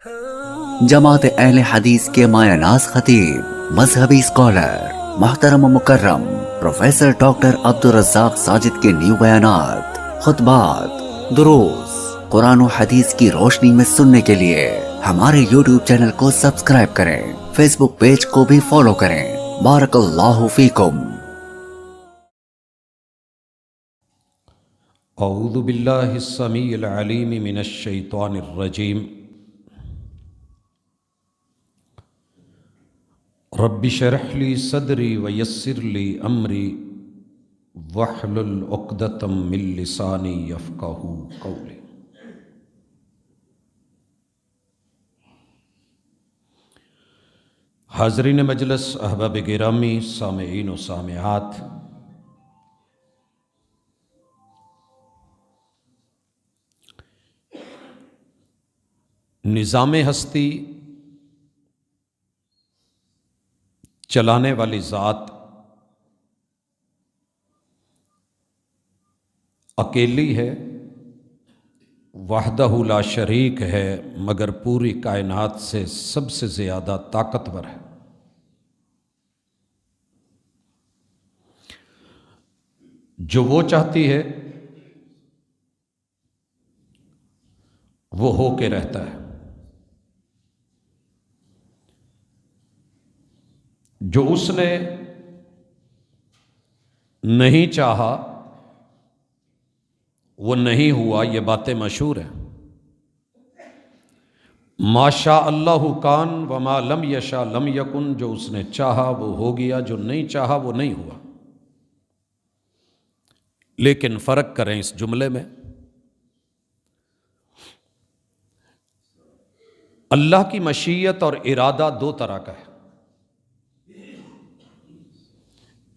جماعت اہل حدیث کے مایہ ناز خطیب، مذہبی اسکالر، محترم و مکرم پروفیسر ڈاکٹر عبدالرزاق ساجد کے نیو بیانات، خطبات، دروس قرآن و حدیث کی روشنی میں سننے کے لیے ہمارے یوٹیوب چینل کو سبسکرائب کریں، فیس بک پیج کو بھی فالو کریں۔ بارک اللہ فیکم۔ اعوذ باللہ السمیع العلیم من الشیطان الرجیم۔ رب اشرح لی صدری ویسر لی امری واحلل عقدۃ من لسانی یفقہوا قولی۔ حاضرین مجلس، احباب گرامی، سامعین و سامعات، نظام ہستی چلانے والی ذات اکیلی ہے، وحدہ لا شریک ہے، مگر پوری کائنات سے سب سے زیادہ طاقتور ہے۔ جو وہ چاہتی ہے وہ ہو کے رہتا ہے، جو اس نے نہیں چاہا وہ نہیں ہوا۔ یہ باتیں مشہور ہیں، ما شاء اللہ کان وما لم یشاء لم یکن۔ جو اس نے چاہا وہ ہو گیا، جو نہیں چاہا وہ نہیں ہوا۔ لیکن فرق کریں اس جملے میں، اللہ کی مشیت اور ارادہ دو طرح کا ہے۔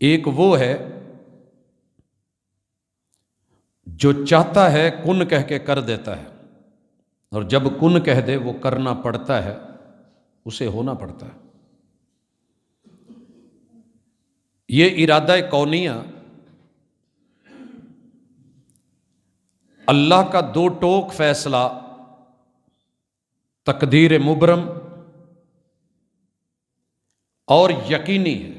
ایک وہ ہے جو چاہتا ہے کن کہہ کے کر دیتا ہے، اور جب کن کہہ دے وہ کرنا پڑتا ہے، اسے ہونا پڑتا ہے۔ یہ ارادہ کونیہ اللہ کا دو ٹوک فیصلہ، تقدیر مبرم اور یقینی ہے۔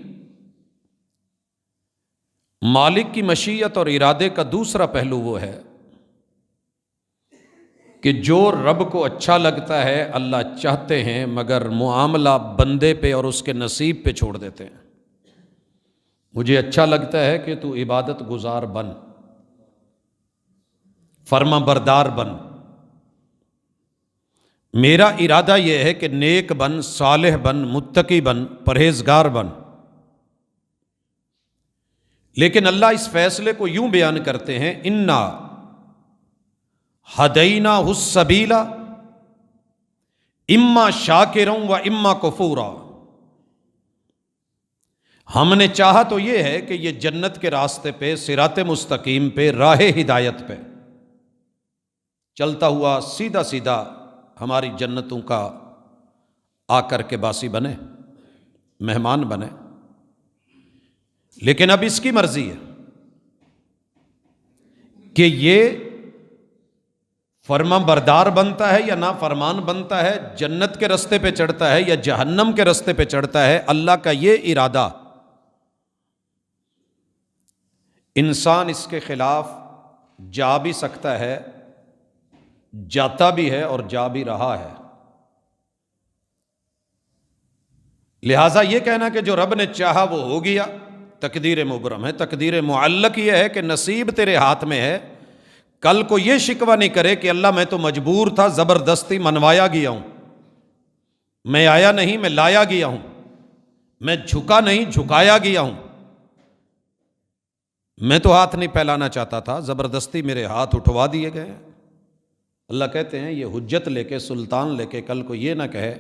مالک کی مشیت اور ارادے کا دوسرا پہلو وہ ہے کہ جو رب کو اچھا لگتا ہے اللہ چاہتے ہیں، مگر معاملہ بندے پہ اور اس کے نصیب پہ چھوڑ دیتے ہیں۔ مجھے اچھا لگتا ہے کہ تو عبادت گزار بن، فرما بردار بن، میرا ارادہ یہ ہے کہ نیک بن، صالح بن، متقی بن، پرہیزگار بن۔ لیکن اللہ اس فیصلے کو یوں بیان کرتے ہیں، انا ہدیناہ السبیل اما شاکرا و اما کفورا۔ ہم نے چاہا تو یہ ہے کہ یہ جنت کے راستے پہ، صراط مستقیم پہ، راہ ہدایت پہ چلتا ہوا سیدھا سیدھا ہماری جنتوں کا آ کر کے باسی بنے، مہمان بنے۔ لیکن اب اس کی مرضی ہے کہ یہ فرما بردار بنتا ہے یا نافرمان بنتا ہے، جنت کے راستے پہ چڑھتا ہے یا جہنم کے راستے پہ چڑھتا ہے۔ اللہ کا یہ ارادہ، انسان اس کے خلاف جا بھی سکتا ہے، جاتا بھی ہے اور جا بھی رہا ہے۔ لہٰذا یہ کہنا کہ جو رب نے چاہا وہ ہو گیا، تقدیر مبرم ہے۔ تقدیر معلق یہ ہے کہ نصیب تیرے ہاتھ میں ہے۔ کل کو یہ شکوہ نہیں کرے کہ اللہ میں تو مجبور تھا، زبردستی منوایا گیا ہوں، میں آیا نہیں، میں لایا گیا ہوں، میں جھکا نہیں، جھکایا گیا ہوں، میں تو ہاتھ نہیں پھیلانا چاہتا تھا، زبردستی میرے ہاتھ اٹھوا دیے گئے۔ اللہ کہتے ہیں یہ حجت لے کے، سلطان لے کے کل کو یہ نہ کہے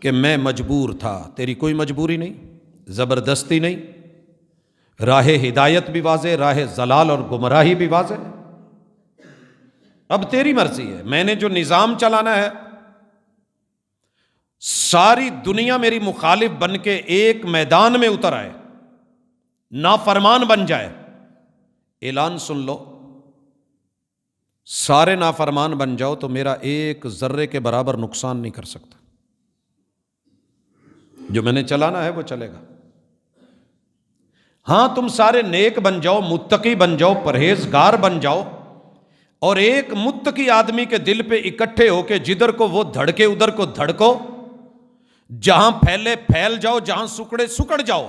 کہ میں مجبور تھا۔ تیری کوئی مجبوری نہیں، زبردستی نہیں۔ راہ ہدایت بھی واضح، راہ ضلال اور گمراہی بھی واضح۔ اب تیری مرضی ہے، میں نے جو نظام چلانا ہے، ساری دنیا میری مخالف بن کے ایک میدان میں اتر آئے، نافرمان بن جائے، اعلان سن لو، سارے نافرمان بن جاؤ تو میرا ایک ذرے کے برابر نقصان نہیں کر سکتا، جو میں نے چلانا ہے وہ چلے گا۔ ہاں تم سارے نیک بن جاؤ، متقی بن جاؤ، پرہیزگار بن جاؤ، اور ایک متقی آدمی کے دل پہ اکٹھے ہو کے جدھر کو وہ دھڑکے ادھر کو دھڑکو، جہاں پھیلے پھیل جاؤ، جہاں سکڑے سکڑ جاؤ۔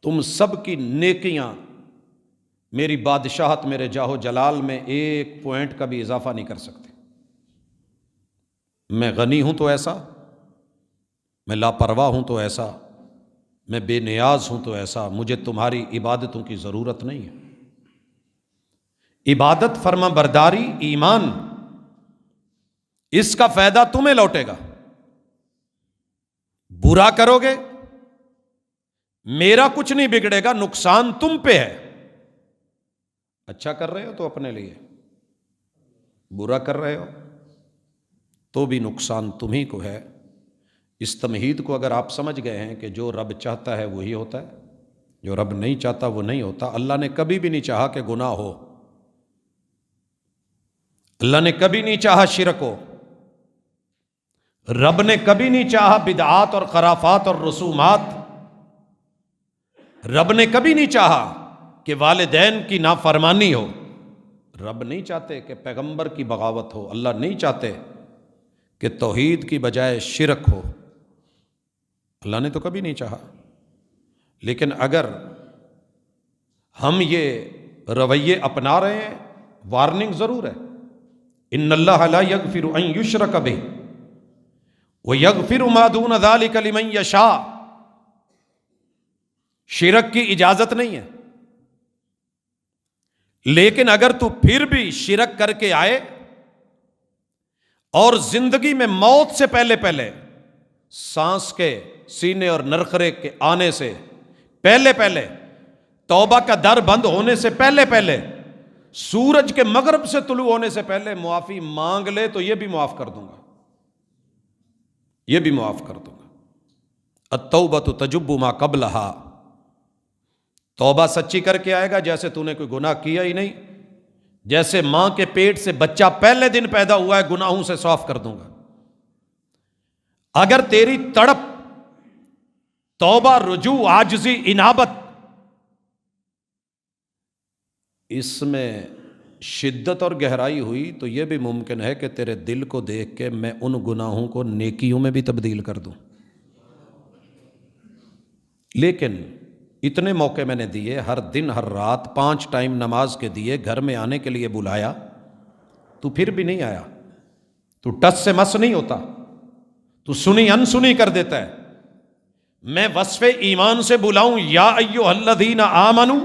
تم سب کی نیکیاں میری بادشاہت، میرے جاہ و جلال میں ایک پوائنٹ کا بھی اضافہ نہیں کر سکتے۔ میں غنی ہوں تو ایسا، میں لاپرواہ ہوں تو ایسا، میں بے نیاز ہوں تو ایسا، مجھے تمہاری عبادتوں کی ضرورت نہیں ہے۔ عبادت، فرما برداری، ایمان، اس کا فائدہ تمہیں لوٹے گا۔ برا کرو گے میرا کچھ نہیں بگڑے گا، نقصان تم پہ ہے۔ اچھا کر رہے ہو تو اپنے لیے، برا کر رہے ہو تو بھی نقصان تمہیں کو ہے۔ اس تمہید کو اگر آپ سمجھ گئے ہیں کہ جو رب چاہتا ہے وہی ہوتا ہے، جو رب نہیں چاہتا وہ نہیں ہوتا۔ اللہ نے کبھی بھی نہیں چاہا کہ گناہ ہو، اللہ نے کبھی نہیں چاہا شرک ہو، رب نے کبھی نہیں چاہا بدعات اور خرافات اور رسومات، رب نے کبھی نہیں چاہا کہ والدین کی نافرمانی ہو، رب نہیں چاہتے کہ پیغمبر کی بغاوت ہو، اللہ نہیں چاہتے کہ توحید کی بجائے شرک ہو، اللہ نے تو کبھی نہیں چاہا۔ لیکن اگر ہم یہ رویے اپنا رہے ہیں، وارننگ ضرور ہے۔ ان اللہ لا یغفر ان یشرک بہ ویغفر ما دون ذلک لمن یشاء، شرک کی اجازت نہیں ہے، لیکن اگر تو پھر بھی شرک کر کے آئے اور زندگی میں موت سے پہلے پہلے، سانس کے سینے اور نرخرے کے آنے سے پہلے پہلے، توبہ کا در بند ہونے سے پہلے پہلے، سورج کے مغرب سے طلوع ہونے سے پہلے معافی مانگ لے تو یہ بھی معاف کر دوں گا، یہ بھی معاف کر دوں گا۔ التوبۃ تجب ما قبلہا، توبہ سچی کر کے آئے گا جیسے تو نے کوئی گناہ کیا ہی نہیں، جیسے ماں کے پیٹ سے بچہ پہلے دن پیدا ہوا ہے، گناہوں سے صاف کر دوں گا۔ اگر تیری تڑپ، توبہ، رجوع، عاجزی، انابت، اس میں شدت اور گہرائی ہوئی تو یہ بھی ممکن ہے کہ تیرے دل کو دیکھ کے میں ان گناہوں کو نیکیوں میں بھی تبدیل کر دوں۔ لیکن اتنے موقع میں نے دیے، ہر دن ہر رات 5 ٹائم نماز کے دیے، گھر میں آنے کے لیے بلایا، تو پھر بھی نہیں آیا، تو ٹس سے مس نہیں ہوتا، تو سنی انسنی کر دیتا ہے۔ میں وصف ایمان سے بلاؤں یا ایھا الذین آمنو،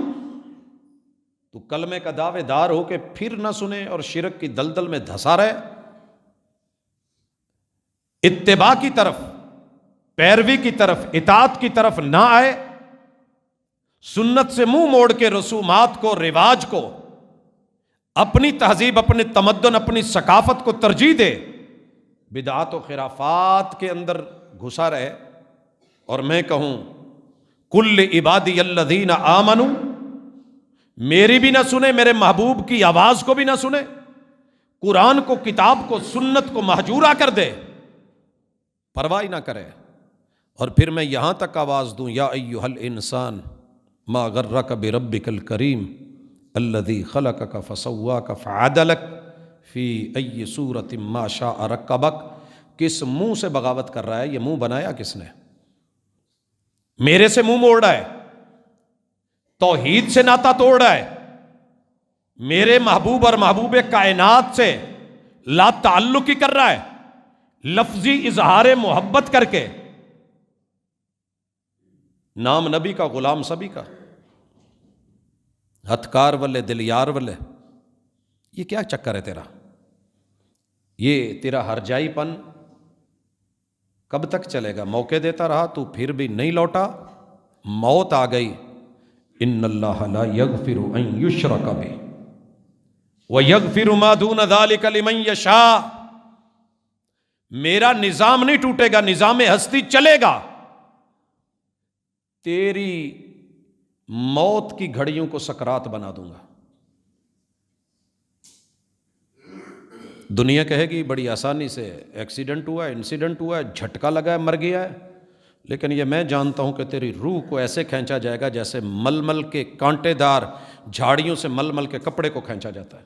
تو کلمے کا دعوے دار ہو کے پھر نہ سنے اور شرک کی دلدل میں دھسا رہے، اتباع کی طرف، پیروی کی طرف، اطاعت کی طرف نہ آئے، سنت سے منہ موڑ کے رسومات کو، رواج کو، اپنی تہذیب، اپنے تمدن، اپنی ثقافت کو ترجیح دے، بدعات و خرافات کے اندر گھسا رہے، اور میں کہوں کل عبادی الذین آمنوا، میری بھی نہ سنے، میرے محبوب کی آواز کو بھی نہ سنے، قرآن کو، کتاب کو، سنت کو مہجورہ کر دے، پرواہ نہ کرے، اور پھر میں یہاں تک آواز دوں یا ایھا الانسان ما غرک بربک الکریم الذی خلقک فسواک فعدلک فی ای صورت ما شاء رکبک۔ کس منہ سے بغاوت کر رہا ہے؟ یہ منہ بنایا کس نے؟ میرے سے منہ موڑ رہا ہے، توحید سے ناتا توڑ رہا ہے، میرے محبوب اور محبوب کائنات سے لا تعلقی کر رہا ہے، لفظی اظہار محبت کر کے، نام نبی کا، غلام سبھی کا، ہتھکار والے، دلیار والے۔ یہ کیا چکر ہے تیرا؟ یہ تیرا ہر جائی پن کب تک چلے گا؟ موقع دیتا رہا تو پھر بھی نہیں لوٹا، موت آ گئی۔ ان اللہ لا یغفر ان یشرک بہ ویغفر ما دون ذلک لمن یشاء، میرا نظام نہیں ٹوٹے گا، نظام ہستی چلے گا، تیری موت کی گھڑیوں کو سکرات بنا دوں گا، دنیا کہے گی بڑی آسانی سے ایکسیڈنٹ ہوا ہے، انسیڈنٹ ہوا ہے، جھٹکا لگا ہے، مر گیا ہے، لیکن یہ میں جانتا ہوں کہ تیری روح کو ایسے کھینچا جائے گا جیسے ململ کے کانٹے دار جھاڑیوں سے ململ کے کپڑے کو کھینچا جاتا ہے،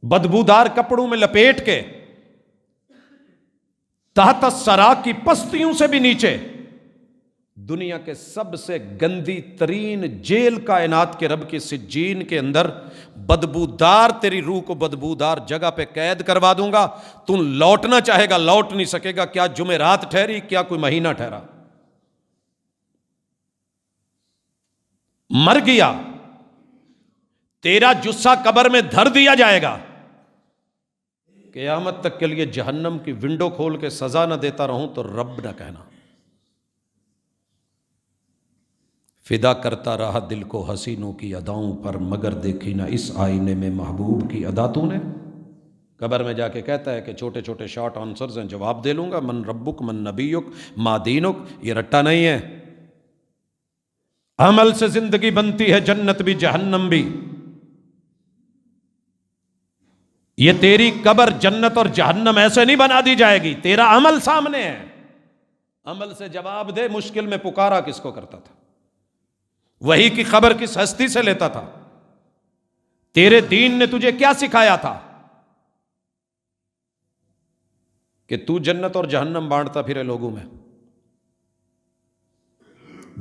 بدبودار کپڑوں میں لپیٹ کے، تحت الثری کی پستیوں سے بھی نیچے، دنیا کے سب سے گندی ترین جیل کائنات کے رب کی سجین کے اندر بدبودار تیری روح کو بدبودار جگہ پہ قید کروا دوں گا، تو لوٹنا چاہے گا لوٹ نہیں سکے گا، کیا جمعرات ٹھہری، کیا کوئی مہینہ ٹھہرا، مر گیا، تیرا جثہ قبر میں دھر دیا جائے گا، قیامت تک کے لیے جہنم کی ونڈو کھول کے سزا نہ دیتا رہوں تو رب نہ کہنا۔ فدا کرتا رہا دل کو حسینوں کی اداؤں پر، مگر دیکھی نہ اس آئینے میں محبوب کی ادا تو نے۔ قبر میں جا کے کہتا ہے کہ چھوٹے چھوٹے شارٹ آنسرز ہیں، جواب دے لوں گا، من ربک من نبیک ما دینک، یہ رٹا نہیں ہے، عمل سے زندگی بنتی ہے، جنت بھی جہنم بھی، یہ تیری قبر جنت اور جہنم ایسے نہیں بنا دی جائے گی، تیرا عمل سامنے ہے، عمل سے جواب دے۔ مشکل میں پکارا کس کو کرتا تھا؟ وحی کی خبر کس ہستی سے لیتا تھا؟ تیرے دین نے تجھے کیا سکھایا تھا کہ تو جنت اور جہنم بانٹتا پھرے لوگوں میں؟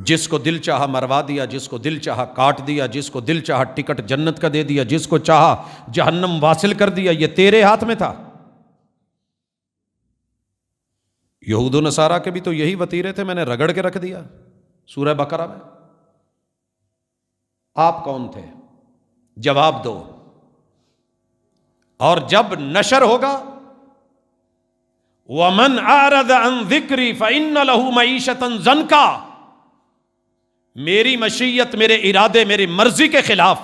جس کو دل چاہا مروا دیا، جس کو دل چاہا کاٹ دیا، جس کو دل چاہا ٹکٹ جنت کا دے دیا، جس کو چاہا جہنم واصل کر دیا، یہ تیرے ہاتھ میں تھا۔ یہود و نصارہ کے بھی تو یہی وتیرے تھے، میں نے رگڑ کے رکھ دیا، سورہ بقرہ میں۔ آپ کون تھے؟ جواب دو۔ اور جب نشر ہوگا وَمَنْ أَعْرَضَ عَنْ ذِكْرِي فَإِنَّ لَهُ مَعِيشَةً ضَنْكًا، میری مشیت، میرے ارادے، میری مرضی کے خلاف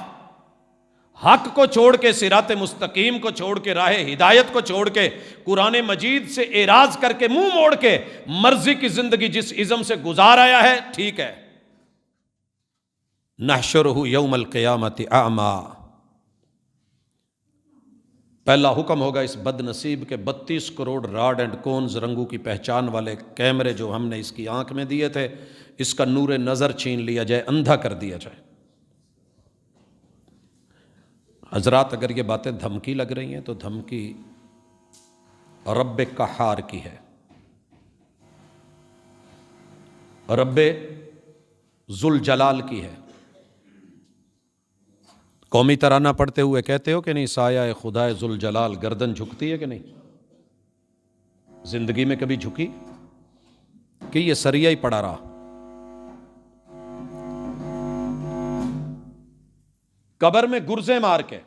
حق کو چھوڑ کے، صراط مستقیم کو چھوڑ کے، راہ ہدایت کو چھوڑ کے، قرآن مجید سے اعراض کر کے، منہ موڑ کے مرضی کی زندگی جس ازم سے گزار آیا ہے، ٹھیک ہے، نحشرہ یوم القیامت اعمیٰ، پہلا حکم ہوگا اس بد نصیب کے 32 کروڑ راڈ اینڈ کونز رنگوں کی پہچان والے کیمرے جو ہم نے اس کی آنکھ میں دیے تھے، اس کا نور نظر چھین لیا جائے، اندھا کر دیا جائے۔ حضرات اگر یہ باتیں دھمکی لگ رہی ہیں تو دھمکی رب قہار کی ہے، رب ذوالجلال کی ہے۔ قومی ترانہ پڑھتے ہوئے کہتے ہو کہ نہیں، سایہ خدائے ذوالجلال، گردن جھکتی ہے کہ نہیں؟ زندگی میں کبھی جھکی کہ یہ سریہ ہی پڑا رہا؟ قبر میں گرزے مار کے،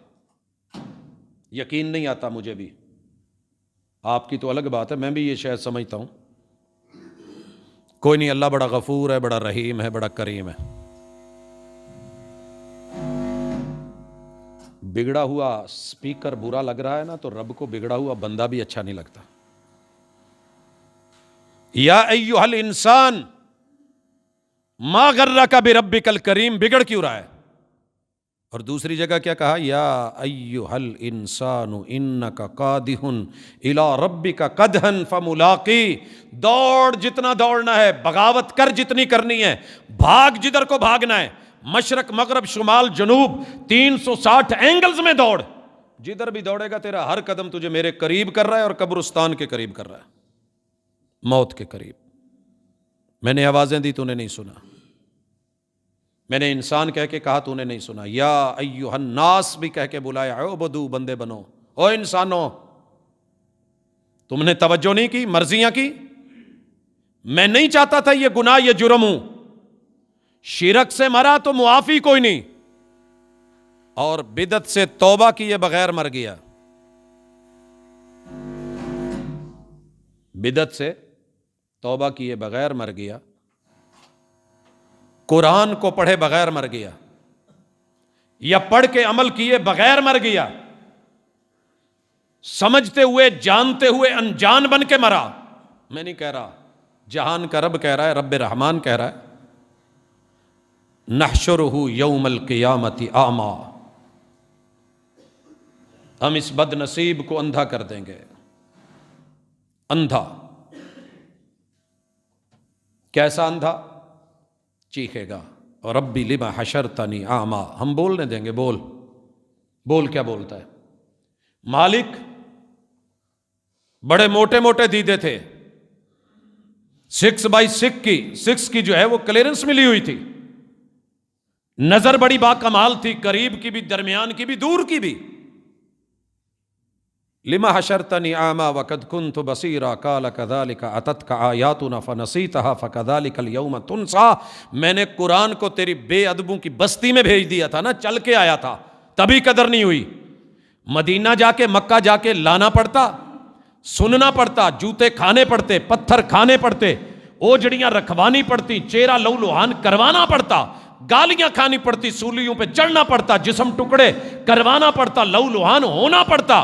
یقین نہیں آتا مجھے بھی، آپ کی تو الگ بات ہے، میں بھی یہ شاید سمجھتا ہوں، کوئی نہیں، اللہ بڑا غفور ہے، بڑا رحیم ہے، بڑا کریم ہے۔ بگڑا ہوا سپیکر برا لگ رہا ہے نا، تو رب کو بگڑا ہوا بندہ بھی اچھا نہیں لگتا۔ یا ایھا الانسان ما غرک بربک الکریم، بگڑ کیوں رہا ہے؟ اور دوسری جگہ کیا کہا؟ یا ایھا الانسان انک قادح الی ربک قدحا فملاقی، دوڑ جتنا دوڑنا ہے، بغاوت کر جتنی کرنی ہے، بھاگ جدھر کو بھاگنا ہے، مشرق مغرب شمال جنوب 360 اینگلز میں دوڑ، جدھر بھی دوڑے گا تیرا ہر قدم تجھے میرے قریب کر رہا ہے، اور قبرستان کے قریب کر رہا ہے، موت کے قریب۔ میں نے آوازیں دی تو نے نہیں سنا، میں نے انسان کہہ کے کہا تو نے نہیں سنا، یا ایھا الناس بھی کہہ کے بلایا، عبدو، بندے بنو، او انسانو، تم نے توجہ نہیں کی، مرضیاں کی۔ میں نہیں چاہتا تھا یہ گناہ، یہ جرم ہوں، شرک سے مرا تو معافی کوئی نہیں، اور بدعت سے توبہ کیے بغیر مر گیا، بدعت سے توبہ کیے بغیر مر گیا، قرآن کو پڑھے بغیر مر گیا، یا پڑھ کے عمل کیے بغیر مر گیا، سمجھتے ہوئے جانتے ہوئے انجان بن کے مرا۔ میں نہیں کہہ رہا، جہان کا رب کہہ رہا ہے، رب رحمان کہہ رہا ہے، نحشرہ یوم القیامت اعمیٰ، ہم اس بد نصیب کو اندھا کر دیں گے. اندھا. کیسا اندھا؟ چیخے گا ربی لما حشرتنی اعمیٰ. ہم بولنے دیں گے. بول کیا بولتا ہے؟ مالک بڑے موٹے موٹے دیدے تھے، 6x6 کی جو ہے وہ کلیئرنس ملی ہوئی تھی، نظر بڑی باکمال تھی، قریب کی بھی، درمیان کی بھی، دور کی بھی. لما حشرتنی اعمیٰ وقد کنت بصیرا قال کذلک اتتک آیاتنا فنسیتها فکذلک الیوم تنسیٰ. میں نے قرآن کو تیری بے ادبوں کی بستی میں بھیج دیا تھا نا، چل کے آیا تھا، تبھی قدر نہیں ہوئی. مدینہ جا کے، مکہ جا کے لانا پڑتا، سننا پڑتا، جوتے کھانے پڑتے، پتھر کھانے پڑتے، اوجڑیاں رکھوانی پڑتی، چہرہ لہو لہان کروانا پڑتا، گالیاں کھانی پڑتی، سولیوں پہ چڑھنا پڑتا، جسم ٹکڑے کروانا پڑتا، لہو لہان ہونا پڑتا،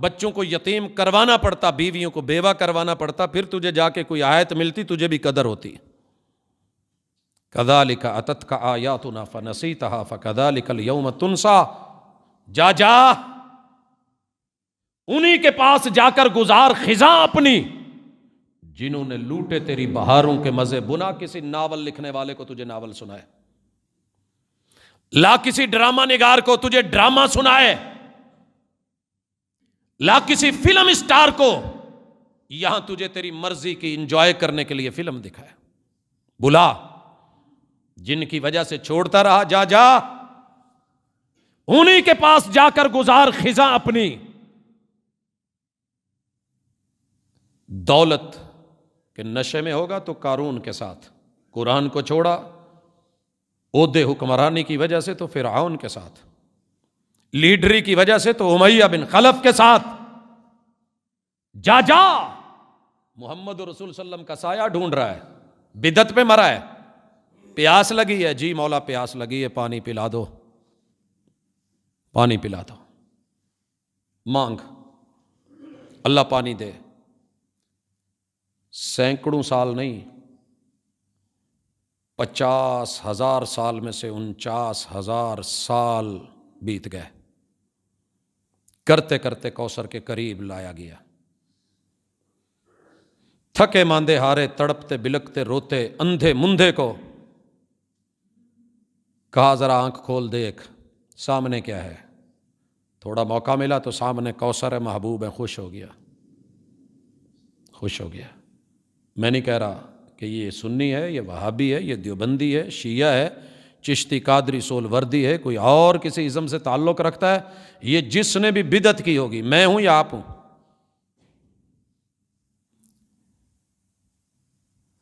بچوں کو یتیم کروانا پڑتا، بیویوں کو بیوہ کروانا پڑتا، پھر تجھے جا کے کوئی آیت ملتی، تجھے بھی قدر ہوتی. کذالک اتتک آیاتنا فنسیتها فکذالک اليوم تنسیٰ. جا انہی کے پاس جا کر گزار خزاں اپنی جنہوں نے لوٹے تیری بہاروں کے مزے. بنا کسی ناول لکھنے والے کو تجھے ناول سنائے، لا کسی ڈرامہ نگار کو تجھے ڈرامہ سنائے، لا کسی فلم اسٹار کو یہاں تجھے تیری مرضی کی انجوائے کرنے کے لیے فلم دکھائے. بلا جن کی وجہ سے چھوڑتا رہا. جا انہی کے پاس جا کر گزار خزاں اپنی. دولت کے نشے میں ہوگا تو قارون کے ساتھ، قرآن کو چھوڑا عہدے حکمرانی کی وجہ سے تو فرعون کے ساتھ، لیڈری کی وجہ سے تو امیہ بن خلف کے ساتھ. جا محمد رسول صلی اللہ علیہ وسلم کا سایہ ڈھونڈ رہا ہے، بدعت پہ مرا ہے، پیاس لگی ہے، جی مولا پیاس لگی ہے، پانی پلا دو، پانی پلا دو. مانگ، اللہ پانی دے. سینکڑوں سال نہیں، 50,000 سال میں سے 49,000 سال بیت گئے، کرتے کرتے کوثر کے قریب لایا گیا. تھکے ماندے ہارے، تڑپتے بلکتے روتے اندھے مندھے کو کہا ذرا آنکھ کھول دیکھ سامنے کیا ہے. تھوڑا موقع ملا تو سامنے کوثر ہے، محبوب ہے. خوش ہو گیا. میں نہیں کہہ رہا کہ یہ سنی ہے، یہ وہابی ہے، یہ دیوبندی ہے، شیعہ ہے، چشتی، قادری، سول وردی ہے، کوئی اور کسی ازم سے تعلق رکھتا ہے. یہ جس نے بھی بدعت کی ہوگی، میں ہوں یا آپ ہوں.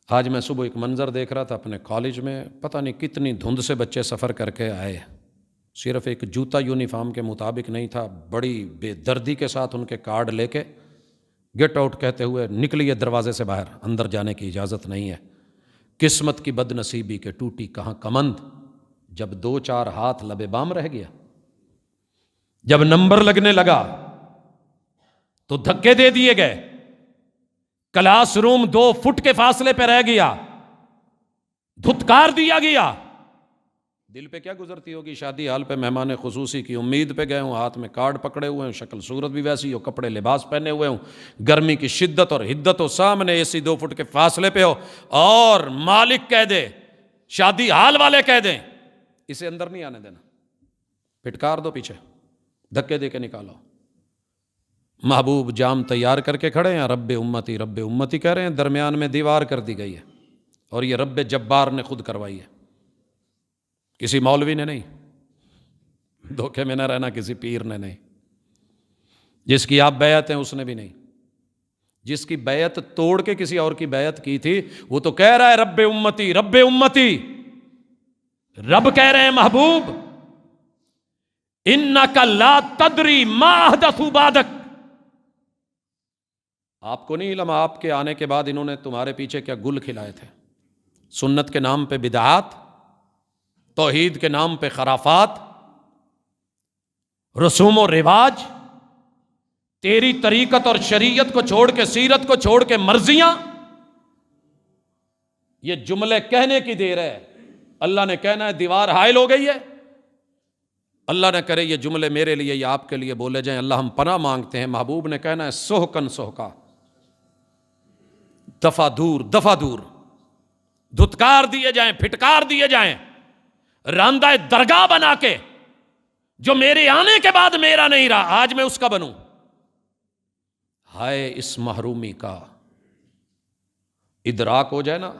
آج میں صبح ایک منظر دیکھ رہا تھا اپنے کالج میں، پتہ نہیں کتنی دھند سے بچے سفر کر کے آئے، صرف ایک جوتا یونیفارم کے مطابق نہیں تھا، بڑی بے دردی کے ساتھ ان کے کارڈ لے کے گیٹ آؤٹ کہتے ہوئے نکلیے دروازے سے باہر، اندر جانے کی اجازت نہیں ہے. قسمت کی بد نصیبی کے ٹوٹی کہاں کمند، جب 2-4 ہاتھ لبے بام رہ گیا، جب نمبر لگنے لگا تو دھکے دے دیے گئے، کلاس روم 2 فٹ کے فاصلے پہ رہ گیا، دھتکار دیا گیا. دل پہ کیا گزرتی ہوگی؟ شادی حال پہ مہمان خصوصی کی امید پہ گئے ہوں، ہاتھ میں کارڈ پکڑے ہوئے ہوں، شکل صورت بھی ویسی ہو، کپڑے لباس پہنے ہوئے ہوں، گرمی کی شدت اور حدت ہو، سامنے اے سی 2 فٹ کے فاصلے پہ ہو، اور مالک کہہ دے، شادی حال والے کہہ دیں اسے اندر نہیں آنے دینا، پھٹکار دو، پیچھے دھکے دے کے نکالو. محبوب جام تیار کر کے کھڑے ہیں، رب امتی کہہ رہے ہیں، درمیان میں دیوار کر دی گئی ہے، اور یہ رب جبار نے خود کروائی ہے، کسی مولوی نے نہیں، دھوکے میں نہ رہنا، کسی پیر نے نہیں، جس کی آپ بیعت ہیں اس نے بھی نہیں، جس کی بیعت توڑ کے کسی اور کی بیعت کی تھی وہ تو کہہ رہا ہے رب امتی. رب کہہ رہے ہیں محبوب انک لا تدری ما احدثوا بعدک، آپ کو نہیں علم آپ کے آنے کے بعد انہوں نے تمہارے پیچھے کیا گل کھلائے تھے. سنت کے نام پہ بدعات، توحید کے نام پہ خرافات، رسوم و رواج، تیری طریقت اور شریعت کو چھوڑ کے، سیرت کو چھوڑ کے مرضیاں. یہ جملے کہنے کی دیر ہے، اللہ نے کہنا ہے دیوار حائل ہو گئی ہے، اللہ نہ کرے یہ جملے میرے لیے یا آپ کے لیے بولے جائیں، اللہ ہم پناہ مانگتے ہیں۔ محبوب نے کہنا ہے سحقن سحقا، دفع دور دفع دور، دھتکار دیے جائیں، پھٹکار دیے جائیں، راندہ درگاہ بنا کے، جو میرے آنے کے بعد میرا نہیں رہا آج میں اس کا بنوں۔ ہائے اس محرومی کا ادراک ہو جائے نا،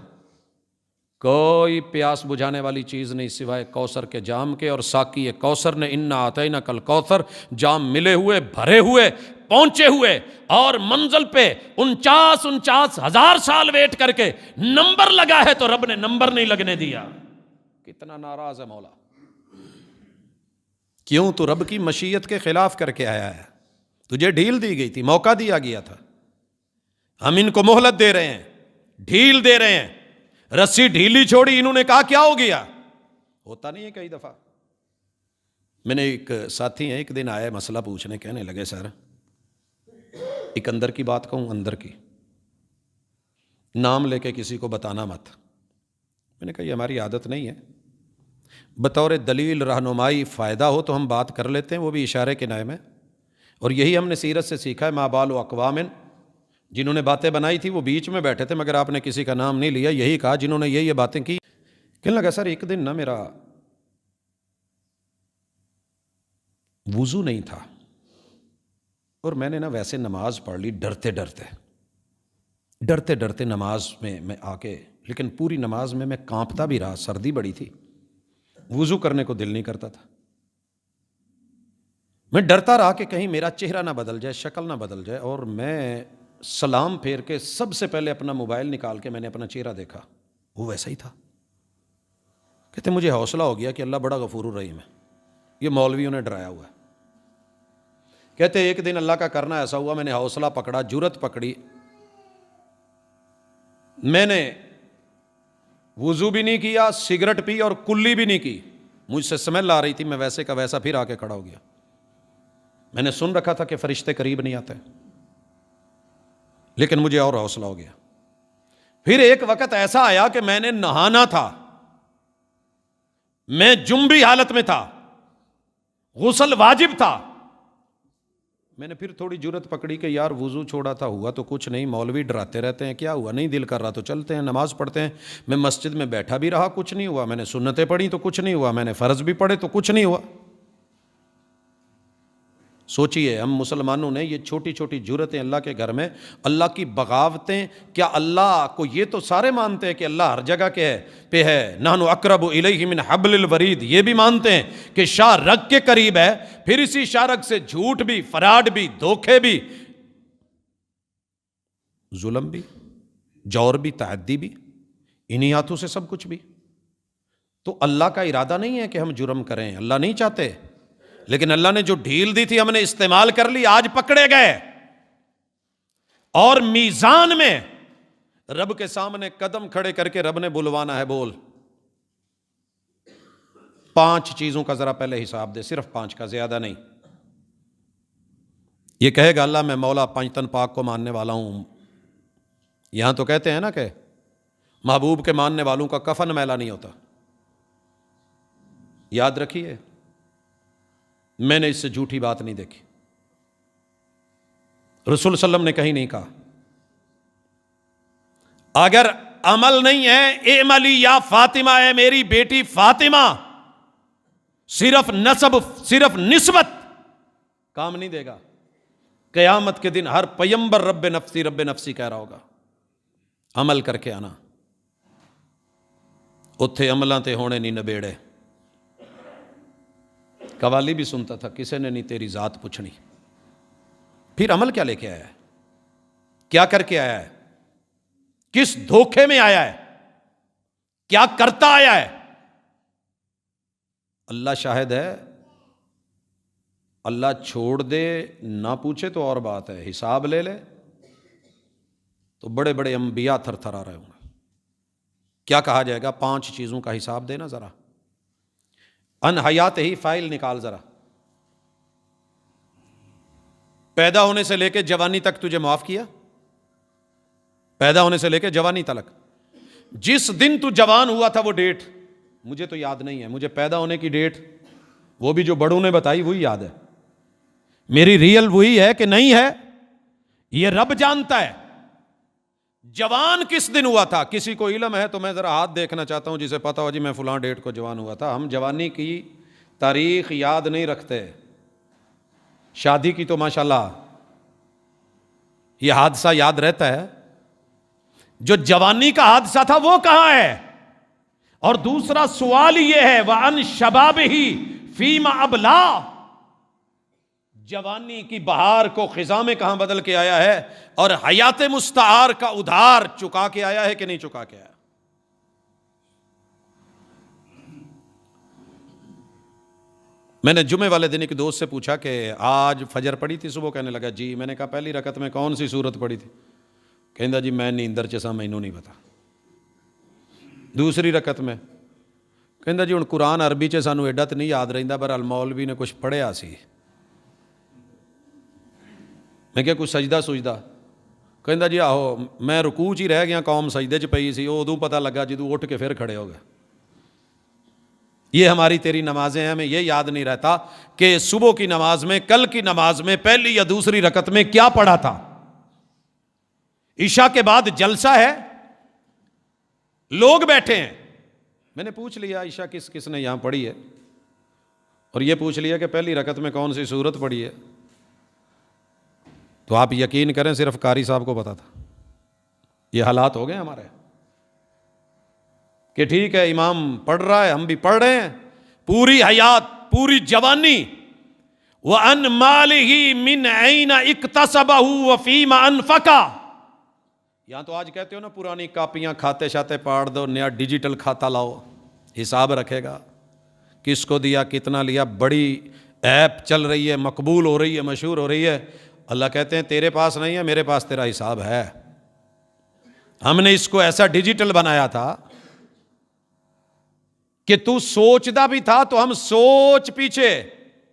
کوئی پیاس بجھانے والی چیز نہیں سوائے کوثر کے جام کے، اور ساقی کوثر نے انا اعطیناک الکوثر، جام ملے ہوئے، بھرے ہوئے، پہنچے ہوئے، اور منزل پہ 49,000 سال ویٹ کر کے نمبر لگا ہے تو رب نے نمبر نہیں لگنے دیا۔ کتنا ناراض ہے مولا، کیوں؟ تو رب کی مشیت کے خلاف کر کے آیا ہے، تجھے ڈھیل دی گئی تھی، موقع دیا گیا تھا، ہم ان کو مہلت دے رہے ہیں، ڈھیل دے رہے ہیں، رسی ڈھیلی چھوڑی، انہوں نے کہا کیا ہو گیا؟ ہوتا نہیں ہے کئی دفعہ۔ میں نے ایک ساتھی ہیں، ایک دن آئے مسئلہ پوچھنے، کہنے لگے سر ایک اندر کی بات کہوں، اندر کی، نام لے کے کسی کو بتانا مت۔ میں نے کہا یہ ہماری عادت نہیں ہے، بطور دلیل رہنمائی فائدہ ہو تو ہم بات کر لیتے ہیں، وہ بھی اشارے کے نائم ہے، اور یہی ہم نے سیرت سے سیکھا ہے۔ ما بال و اقوام، جنہوں نے باتیں بنائی تھی وہ بیچ میں بیٹھے تھے، مگر آپ نے کسی کا نام نہیں لیا، یہی کہا جنہوں نے یہ باتیں کی۔ کہنے لگا سر ایک دن نا میرا وضو نہیں تھا، اور میں نے نا ویسے نماز پڑھ لی ڈرتے ڈرتے نماز میں آ کے، لیکن پوری نماز میں کانپتا بھی رہا، سردی بڑی تھی، وضو کرنے کو دل نہیں کرتا تھا، میں ڈرتا رہا کہ کہیں میرا چہرہ نہ بدل جائے، شکل نہ بدل جائے، اور میں سلام پھیر کے سب سے پہلے اپنا موبائل نکال کے میں نے اپنا چہرہ دیکھا، وہ ویسا ہی تھا۔ کہتے مجھے حوصلہ ہو گیا کہ اللہ بڑا غفور الرحیم ہے، یہ مولویوں نے ڈرایا ہوا ہے۔ کہتے ایک دن اللہ کا کرنا ایسا ہوا، میں نے حوصلہ پکڑا، جرت پکڑی، میں نے وضو بھی نہیں کیا، سگریٹ پی اور کلی بھی نہیں کی، مجھ سے سمیل آ رہی تھی، میں ویسے کا ویسا پھر آ کے کھڑا ہو گیا۔ میں نے سن رکھا تھا کہ فرشتے قریب نہیں آتے، لیکن مجھے اور حوصلہ ہو گیا۔ پھر ایک وقت ایسا آیا کہ میں نے نہانا تھا، میں جنبی حالت میں تھا، غسل واجب تھا، میں نے پھر تھوڑی جرت پکڑی کہ یار وضو چھوڑا تھا، ہوا تو کچھ نہیں، مولوی ڈراتے رہتے ہیں، کیا ہوا؟ نہیں دل کر رہا تو چلتے ہیں، نماز پڑھتے ہیں۔ میں مسجد میں بیٹھا بھی رہا، کچھ نہیں ہوا، میں نے سنتیں پڑھی تو کچھ نہیں ہوا، میں نے فرض بھی پڑھے تو کچھ نہیں ہوا۔ سوچئے ہم مسلمانوں نے یہ چھوٹی چھوٹی جرتیں اللہ کے گھر میں، اللہ کی بغاوتیں، کیا اللہ کو یہ تو سارے مانتے ہیں کہ اللہ ہر جگہ کے پہ ہے، نحن اقرب الیہ من حبل الورید، یہ بھی مانتے ہیں کہ شاہ رگ کے قریب ہے، پھر اسی شاہ رگ سے جھوٹ بھی، فراڈ بھی، دھوکے بھی، ظلم بھی، جور بھی، تعدی بھی، انہی ہاتھوں سے سب کچھ بھی۔ تو اللہ کا ارادہ نہیں ہے کہ ہم جرم کریں، اللہ نہیں چاہتے، لیکن اللہ نے جو ڈھیل دی تھی ہم نے استعمال کر لی، آج پکڑے گئے، اور میزان میں رب کے سامنے قدم کھڑے کر کے رب نے بلوانا ہے، بول 5 چیزوں کا ذرا پہلے حساب دے، صرف 5 کا، زیادہ نہیں۔ یہ کہے گا اللہ میں مولا پنجتن پاک کو ماننے والا ہوں، یہاں تو کہتے ہیں نا کہ محبوب کے ماننے والوں کا کفن میلا نہیں ہوتا، یاد رکھیے، میں نے اس سے جھوٹی بات نہیں دیکھی، رسول صلی اللہ علیہ وسلم نے کہیں نہیں کہا اگر عمل نہیں ہے، اعملی یا فاطمہ، ہے میری بیٹی فاطمہ، صرف نسب، صرف نسبت کام نہیں دے گا، قیامت کے دن ہر پیمبر رب نفسی کہہ رہا ہوگا، عمل کر کے آنا، اتھے عملاں تے ہونے نہیں نبیڑے۔ قوالی بھی سنتا تھا، کسے نے نہیں تیری ذات پوچھنی۔ پھر عمل کیا لے کے آیا ہے؟ کیا کر کے آیا ہے؟ کس دھوکے میں آیا ہے؟ کیا کرتا آیا ہے؟ اللہ شاہد ہے، اللہ چھوڑ دے نہ پوچھے تو اور بات ہے، حساب لے لے تو بڑے بڑے انبیاء تھر تھر آ رہے ہوں گے۔ کیا کہا جائے گا؟ 5 چیزوں کا حساب دینا ذرا، ان حیات ہی فائل نکال ذرا، پیدا ہونے سے لے کے جوانی تک تجھے معاف کیا، پیدا ہونے سے لے کے جوانی تلک، جس دن تو جوان ہوا تھا وہ ڈیٹ مجھے تو یاد نہیں ہے، مجھے پیدا ہونے کی ڈیٹ وہ بھی جو بڑوں نے بتائی وہی یاد ہے، میری ریئل وہی ہے کہ نہیں ہے یہ رب جانتا ہے۔ جوان کس دن ہوا تھا؟ کسی کو علم ہے تو میں ذرا ہاتھ دیکھنا چاہتا ہوں جسے پتا ہو جی میں فلاں ڈیٹ کو جوان ہوا تھا۔ ہم جوانی کی تاریخ یاد نہیں رکھتے، شادی کی تو ماشاءاللہ یہ حادثہ یاد رہتا ہے، جو جوانی کا حادثہ تھا وہ کہاں ہے؟ اور دوسرا سوال یہ ہے وَعَنْ شَبَابِهِ فِيمَ أَبْلَىٰ، جوانی کی بہار کو خزاں میں کہاں بدل کے آیا ہے، اور حیات مستعار کا ادھار چکا کے آیا ہے کہ نہیں چکا کے آیا؟ میں نے جمعے والے دن ایک دوست سے پوچھا کہ آج فجر پڑھی تھی صبح؟ کہنے لگا جی۔ میں نے کہا پہلی رکعت میں کون سی سورت پڑھی تھی؟ کہندا جی میں نیندر چ سا مینوں نہیں پتا۔ دوسری رکعت میں کہندا جی ہن قرآن عربی چ سانوں ایڈا تے نہیں یاد رہندا، پر مولوی نے کچھ پڑھیا سی۔ میں کہا کچھ سجدہ سجدہ؟ کہندا جی آہو میں رکوع چ ہی رہ گیا، قوم سجدے چ پئی سی، ادوں پتہ لگا جدوں اٹھ کے پھر کھڑے ہو گئے۔ یہ ہماری تیری نمازیں ہیں، ہمیں یہ یاد نہیں رہتا کہ صبح کی نماز میں، کل کی نماز میں پہلی یا دوسری رکعت میں کیا پڑھا تھا۔ عشاء کے بعد جلسہ ہے، لوگ بیٹھے ہیں، میں نے پوچھ لیا عشاء کس کس نے یہاں پڑھی ہے، اور یہ پوچھ لیا کہ پہلی رکعت میں کون سی سورت پڑھی ہے، تو آپ یقین کریں صرف قاری صاحب کو پتا تھا۔ یہ حالات ہو گئے ہمارے کہ ٹھیک ہے امام پڑھ رہا ہے، ہم بھی پڑھ رہے ہیں، پوری حیات، پوری جوانی وَأَنْ مَالِهِ مِنْ أَيْنَ اكْتَسَبَهُ وَفِيمَ أَنْفَقَهُ۔ یہاں تو آج کہتے ہو نا پرانی کاپیاں کھاتے شاتے پاڑ دو، نیا ڈیجیٹل کھاتا لاؤ، حساب رکھے گا کس کو دیا، کتنا لیا، بڑی ایپ چل رہی ہے، مقبول ہو رہی ہے، مشہور ہو رہی ہے۔ اللہ کہتے ہیں تیرے پاس نہیں ہے، میرے پاس تیرا حساب ہے۔ ہم نے اس کو ایسا ڈیجیٹل بنایا تھا کہ تو سوچتا بھی تھا تو ہم سوچ پیچھے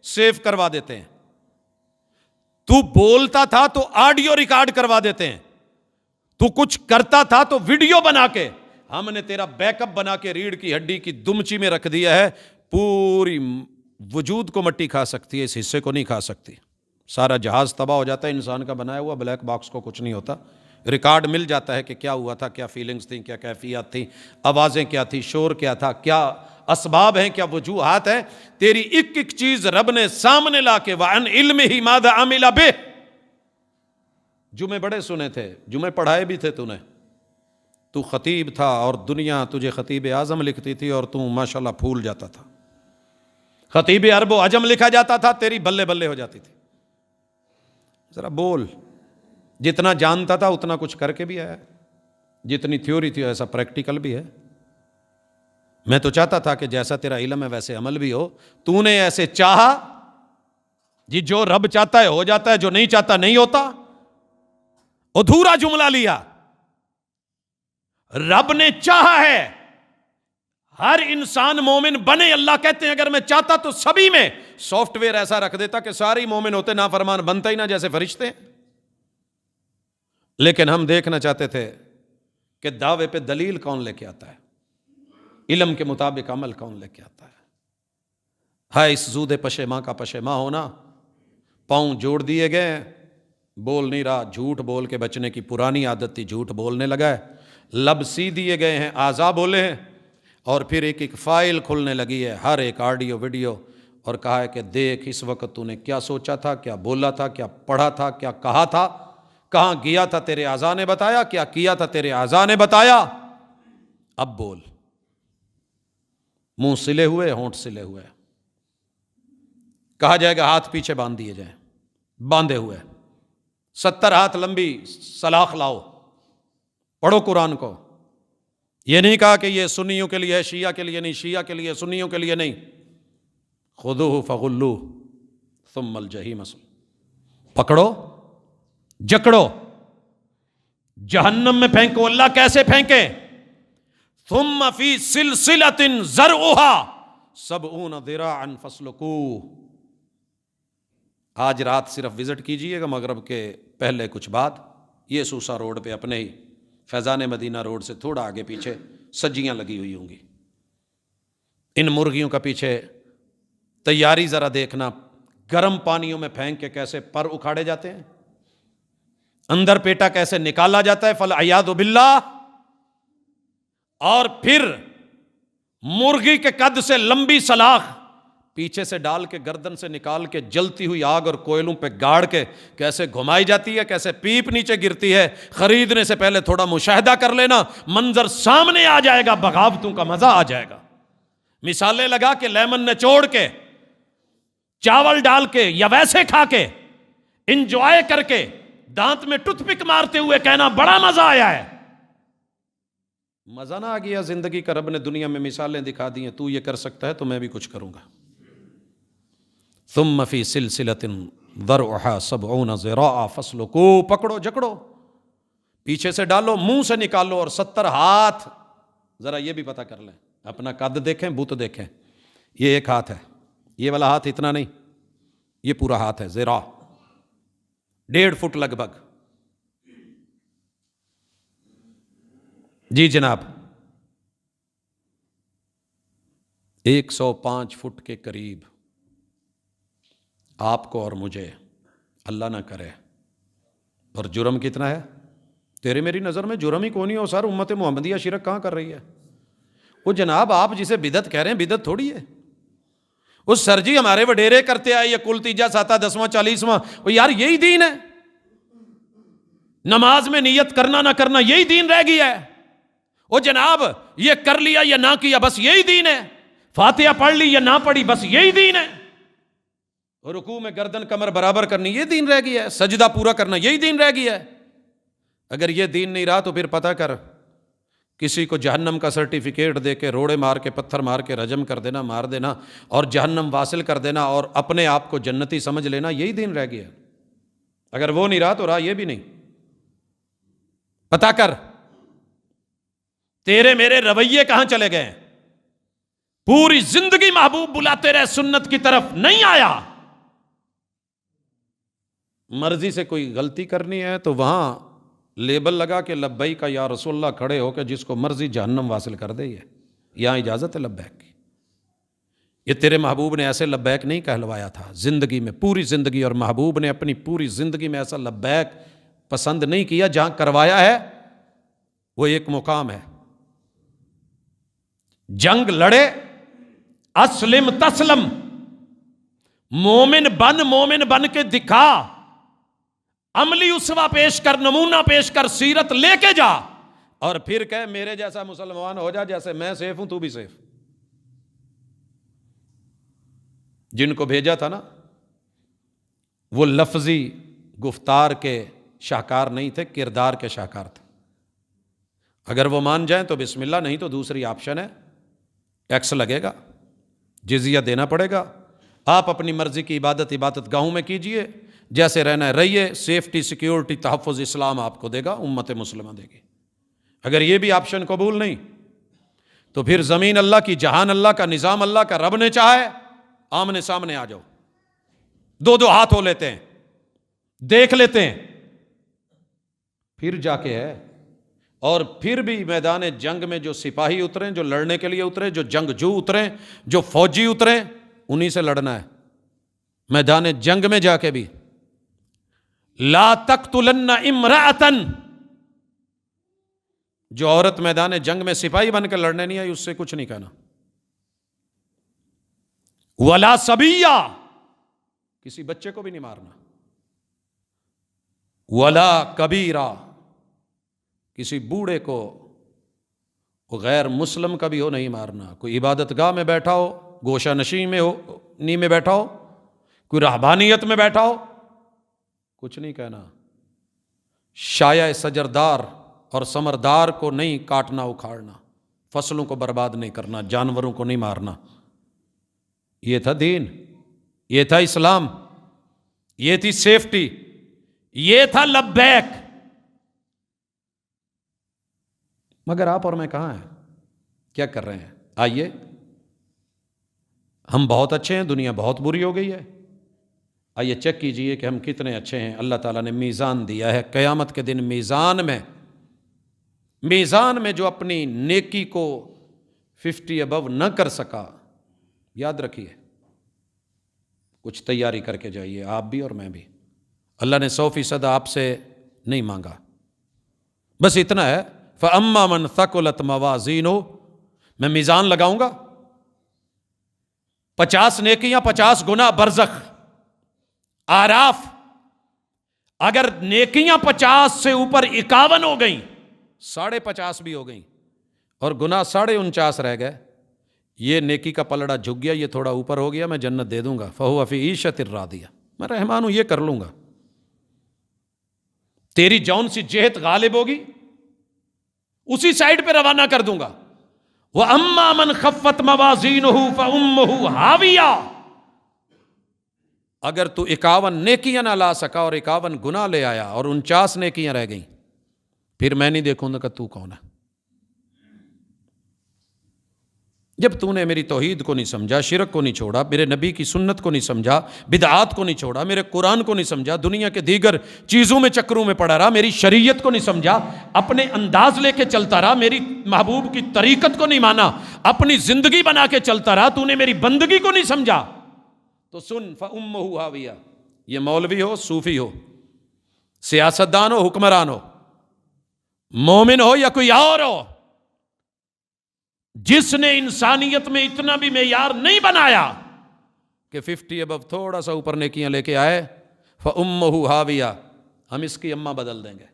سیو کروا دیتے ہیں، تو بولتا تھا تو آڈیو ریکارڈ کروا دیتے ہیں، تو کچھ کرتا تھا تو ویڈیو بنا کے ہم نے تیرا بیک اپ بنا کے ریڑھ کی ہڈی کی دمچی میں رکھ دیا ہے۔ پوری وجود کو مٹی کھا سکتی ہے، اس حصے کو نہیں کھا سکتی۔ سارا جہاز تباہ ہو جاتا ہے، انسان کا بنایا ہوا بلیک باکس کو کچھ نہیں ہوتا، ریکارڈ مل جاتا ہے کہ کیا ہوا تھا، کیا فیلنگز تھیں، کیا کیفیات تھیں، آوازیں کیا تھیں، شور کیا تھا، کیا اسباب ہیں، کیا وجوہات ہیں۔ تیری ایک ایک چیز رب نے سامنے لا کے وَعَنْ عِلْمِهِ مَاذَا عَمِلَ بِهِ۔ جمعے بڑے سنے تھے، جمعے پڑھائے بھی تھے، تو خطیب تھا اور دنیا تجھے خطیب اعظم لکھتی تھی اور تو ماشاءاللہ پھول جاتا تھا، خطیب عرب و عجم لکھا جاتا تھا، تیری بلے بلے ہو جاتی تھی۔ ذرا بول، جتنا جانتا تھا اتنا کچھ کر کے بھی آیا، جتنی تھیوری تھی ایسا پریکٹیکل بھی ہے۔ میں تو چاہتا تھا کہ جیسا تیرا علم ہے ویسے عمل بھی ہو، تو نے ایسے چاہا جی، جو رب چاہتا ہے ہو جاتا ہے، جو نہیں چاہتا نہیں ہوتا۔ ادھورا جملہ لیا، رب نے چاہا ہے ہر انسان مومن بنے۔ اللہ کہتے ہیں اگر میں چاہتا تو سبھی میں سافٹ ویئر ایسا رکھ دیتا کہ سارے مومن ہوتے، نافرمان بنتا ہی نہ جیسے فرشتے ہیں۔ لیکن ہم دیکھنا چاہتے تھے کہ دعوے پہ دلیل کون لے کے آتا ہے، علم کے مطابق عمل کون لے کے آتا ہے۔ ہائے اس زود پشیماں کا پشیماں ہونا، پاؤں جوڑ دیے گئے ہیں، بول نہیں رہا، جھوٹ بول کے بچنے کی پرانی عادت تھی، جھوٹ بولنے لگا ہے، لب سی دیے گئے ہیں، اعضاء بولے ہیں، اور پھر ایک ایک فائل کھلنے لگی ہے، ہر ایک آڈیو ویڈیو، اور کہا ہے کہ دیکھ اس وقت تو نے کیا سوچا تھا، کیا بولا تھا، کیا پڑھا تھا، کیا کہا تھا، کہاں گیا تھا تیرے اعضاء نے بتایا، کیا کیا تھا تیرے اعضاء نے بتایا۔ اب بول، منہ سلے ہوئے، ہونٹ سلے ہوئے، کہا جائے گا ہاتھ پیچھے باندھ دیے جائیں، باندھے ہوئے، 70 ہاتھ لمبی سلاخ لاؤ، پڑھو قرآن کو۔ یہ نہیں کہا کہ یہ سنیوں کے لیے ہے، شیعہ کے لیے نہیں، شیعہ کے لیے، سنیوں کے لیے نہیں۔ خذوہ فغلوہ ثم الجحیم صلوہ، پکڑو جکڑو، جہنم میں پھینکو۔ اللہ کیسے پھینکے؟ ثم فی سلسلۃ ذرعها 70 ذراعا فاسلکوہ۔ آج رات صرف وزٹ کیجئے گا مغرب کے پہلے کچھ بعد، یہ سوسا روڈ پہ اپنے ہی فیضان مدینہ روڈ سے تھوڑا آگے پیچھے سجیاں لگی ہوئی ہوں گی، ان مرغیوں کا پیچھے تیاری ذرا دیکھنا، گرم پانیوں میں پھینک کے کیسے پر اکھاڑے جاتے ہیں، اندر پیٹا کیسے نکالا جاتا ہے، فالعیاذ باللہ. اور پھر مرغی کے قد سے لمبی سلاخ پیچھے سے ڈال کے گردن سے نکال کے جلتی ہوئی آگ اور کوئلوں پہ گاڑ کے کیسے گھمائی جاتی ہے، کیسے پیپ نیچے گرتی ہے. خریدنے سے پہلے تھوڑا مشاہدہ کر لینا، منظر سامنے آ جائے گا، بغاوتوں کا مزہ آ جائے گا. مثالیں لگا کے لیمن نچوڑ کے چاول ڈال کے یا ویسے کھا کے انجوائے کر کے دانت میں ٹوتھ پک مارتے ہوئے کہنا بڑا مزہ آیا ہے. مزہ نہ آ گیا زندگی کا؟ رب نے دنیا میں مثالیں دکھا دی ہیں، تو یہ کر سکتا ہے تو میں بھی کچھ کروں گا. ثم فی سلسلۃ ذرعها 70 ذراعا فاسلکوہ، پکڑو جکڑو، پیچھے سے ڈالو، منہ سے نکالو، اور 70 ہاتھ. ذرا یہ بھی پتہ کر لیں، اپنا قد دیکھیں، بت دیکھیں. یہ ایک ہاتھ ہے، یہ والا ہاتھ اتنا نہیں، یہ پورا ہاتھ ہے، ذراع 1.5 فٹ لگ بھگ. جی جناب، 105 فٹ کے قریب آپ کو اور مجھے، اللہ نہ کرے. اور جرم کتنا ہے تیرے میری نظر میں؟ جرم ہی کون ہی ہو سر، امت محمدیہ شرک کہاں کر رہی ہے؟ وہ جناب آپ جسے بدعت کہہ رہے ہیں، بدعت تھوڑی ہے. وہ سر جی ہمارے وڈیرے کرتے آئے، یہ کل تیجا ساتہ 10واں 40واں، وہ یار یہی دین ہے. نماز میں نیت کرنا نہ کرنا یہی دین رہ گیا ہے. وہ جناب یہ کر لیا یا نہ کیا بس یہی دین ہے. فاتحہ پڑھ لی یا نہ پڑھی بس یہی دین ہے. رکوع میں گردن کمر برابر کرنی یہ دین رہ گیا ہے. سجدہ پورا کرنا یہی دین رہ گیا ہے. اگر یہ دین نہیں رہا تو پھر پتہ کر، کسی کو جہنم کا سرٹیفکیٹ دے کے روڑے مار کے پتھر مار کے رجم کر دینا، مار دینا اور جہنم واصل کر دینا اور اپنے آپ کو جنتی سمجھ لینا، یہی دین رہ گیا. اگر وہ نہیں رہا تو رہا یہ بھی نہیں. پتہ کر تیرے میرے رویے کہاں چلے گئے؟ پوری زندگی محبوب بلاتے رہے، سنت کی طرف نہیں آیا. مرضی سے کوئی غلطی کرنی ہے تو وہاں لیبل لگا کے لبیک یا رسول اللہ کھڑے ہو کے جس کو مرضی جہنم واصل کر دے. یہ یہاں اجازت ہے لبیک کی. یہ تیرے محبوب نے ایسے لبیک نہیں کہلوایا تھا زندگی میں، پوری زندگی. اور محبوب نے اپنی پوری زندگی میں ایسا لبیک پسند نہیں کیا. جہاں کروایا ہے وہ ایک مقام ہے، جنگ لڑے، اسلم تسلم، مومن بن کے دکھا، عملی اسوہ پیش کر، نمونہ پیش کر، سیرت لے کے جا، اور پھر کہے میرے جیسا مسلمان ہو جا، جیسے میں سیف ہوں تو بھی سیف. جن کو بھیجا تھا نا وہ لفظی گفتار کے شاہکار نہیں تھے، کردار کے شاہکار تھے. اگر وہ مان جائیں تو بسم اللہ، نہیں تو دوسری آپشن ہے، ٹیکس لگے گا، جزیہ دینا پڑے گا. آپ اپنی مرضی کی عبادت گاہوں میں کیجئے، جیسے رہنا ہے رہیے، سیفٹی سیکیورٹی تحفظ اسلام آپ کو دے گا، امت مسلمہ دے گی. اگر یہ بھی آپشن قبول نہیں تو پھر زمین اللہ کی، جہان اللہ کا، نظام اللہ کا. رب نے چاہے آمنے سامنے آ جاؤ، دو ہاتھ ہو لیتے ہیں، دیکھ لیتے ہیں، پھر جا کے ہے. اور پھر بھی میدان جنگ میں جو سپاہی اتریں، جو لڑنے کے لیے اترے، جو جنگجو اتریں، جو فوجی اتریں، انہی سے لڑنا ہے. میدان جنگ میں جا کے بھی لا تقتلن امرأۃ، جو عورت میدان جنگ میں سپاہی بن کے لڑنے نہیں آئی اس سے کچھ نہیں کہنا. ولا صبیہ، کسی بچے کو بھی نہیں مارنا. ولا کبیرہ، کسی بوڑھے کو، غیر مسلم کا بھی ہو نہیں مارنا. کوئی عبادت گاہ میں بیٹھا ہو، گوشہ نشین میں ہو، نی میں بیٹھا ہو، کوئی رہبانیت میں بیٹھا ہو، کچھ نہیں کہنا. شایع سجردار اور ثمردار کو نہیں کاٹنا اکھاڑنا، فصلوں کو برباد نہیں کرنا، جانوروں کو نہیں مارنا. یہ تھا دین، یہ تھا اسلام، یہ تھی سیفٹی، یہ تھا لبیک. مگر آپ اور میں کہاں ہیں؟ کیا کر رہے ہیں؟ آئیے، ہم بہت اچھے ہیں، دنیا بہت بری ہو گئی ہے. آئیے چیک کیجئے کہ ہم کتنے اچھے ہیں. اللہ تعالیٰ نے میزان دیا ہے، قیامت کے دن میزان میں جو اپنی نیکی کو 50 ابو نہ کر سکا، یاد رکھیے کچھ تیاری کر کے جائیے، آپ بھی اور میں بھی۔ اللہ نے 100% آپ سے نہیں مانگا، بس اتنا ہے فَأَمَّا مَنْ ثَقُلَتْ مَوَازِينُهُ، میں میزان لگاؤں گا، 50 نیکیاں 50 گنا برزخ آراف، اگر نیکیاں 50 سے اوپر 51 ہو گئیں، 50.5 بھی ہو گئیں اور گناہ 49.5 رہ گئے، یہ نیکی کا پلڑا جھک گیا، یہ تھوڑا اوپر ہو گیا، میں جنت دے دوں گا، فَهُوَ فِي عِيشَةٍ رَاضِيَةٍ، میں رحمان ہوں، یہ کر لوں گا۔ تیری جون سی جہت غالب ہوگی اسی سائڈ پہ روانہ کر دوں گا۔ وَأَمَّا مَنْ خَفَّتْ مَوَازِينُهُ فَأُمُّهُ هَاوِيَةٌ، اگر تو 51 نیکیاں نہ لا سکا اور 51 گناہ لے آیا اور 49 نیکیاں رہ گئیں، پھر میں نہیں دیکھوں گا کہ تو کون ہے۔ جب تو نے میری توحید کو نہیں سمجھا، شرک کو نہیں چھوڑا، میرے نبی کی سنت کو نہیں سمجھا، بدعات کو نہیں چھوڑا، میرے قرآن کو نہیں سمجھا، دنیا کے دیگر چیزوں میں چکروں میں پڑا رہا، میری شریعت کو نہیں سمجھا، اپنے انداز لے کے چلتا رہا، میری محبوب کی طریقت کو نہیں مانا، اپنی زندگی بنا کے چلتا رہا، تو نے میری بندگی کو نہیں سمجھا، تو سن فَأُمُّهُ هَاوِيَةٌ، یہ مولوی ہو، صوفی ہو، سیاستدان ہو، حکمران ہو، مومن ہو یا کوئی اور ہو، جس نے انسانیت میں اتنا بھی معیار نہیں بنایا کہ 50 ابو تھوڑا سا اوپر نیکیاں لے کے آئے، فَأُمُّهُ هَاوِيَةٌ، ہم اس کی اماں بدل دیں گے،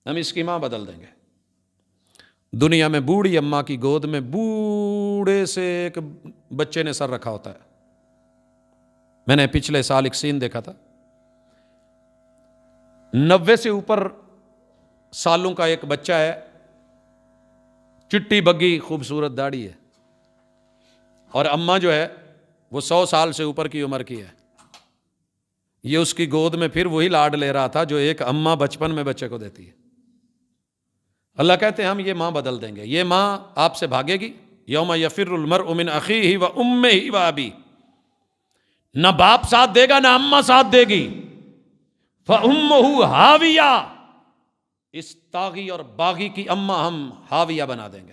ہم اس کی ماں بدل دیں گے۔ دنیا میں بوڑھی اماں کی گود میں بوڑھے سے ایک بچے نے سر رکھا ہوتا ہے۔ میں نے پچھلے سال ایک سین دیکھا تھا، 90 سے اوپر سالوں کا ایک بچہ ہے، چٹی بگی خوبصورت داڑھی ہے، اور اماں جو ہے وہ 100 سال سے اوپر کی عمر کی ہے۔ یہ اس کی گود میں پھر وہی لاڈ لے رہا تھا جو ایک اماں بچپن میں بچے کو دیتی ہے۔ اللہ کہتے ہیں ہم یہ ماں بدل دیں گے، یہ ماں آپ سے بھاگے گی، یوم یفر المرء من اخیہ و امہ و ابیہ، نہ باپ ساتھ دے گا نہ اماں ساتھ دے گی، فَأُمُّهُ ہاویہ، اس طاغی اور باغی کی اماں ہم ہاویہ بنا دیں گے،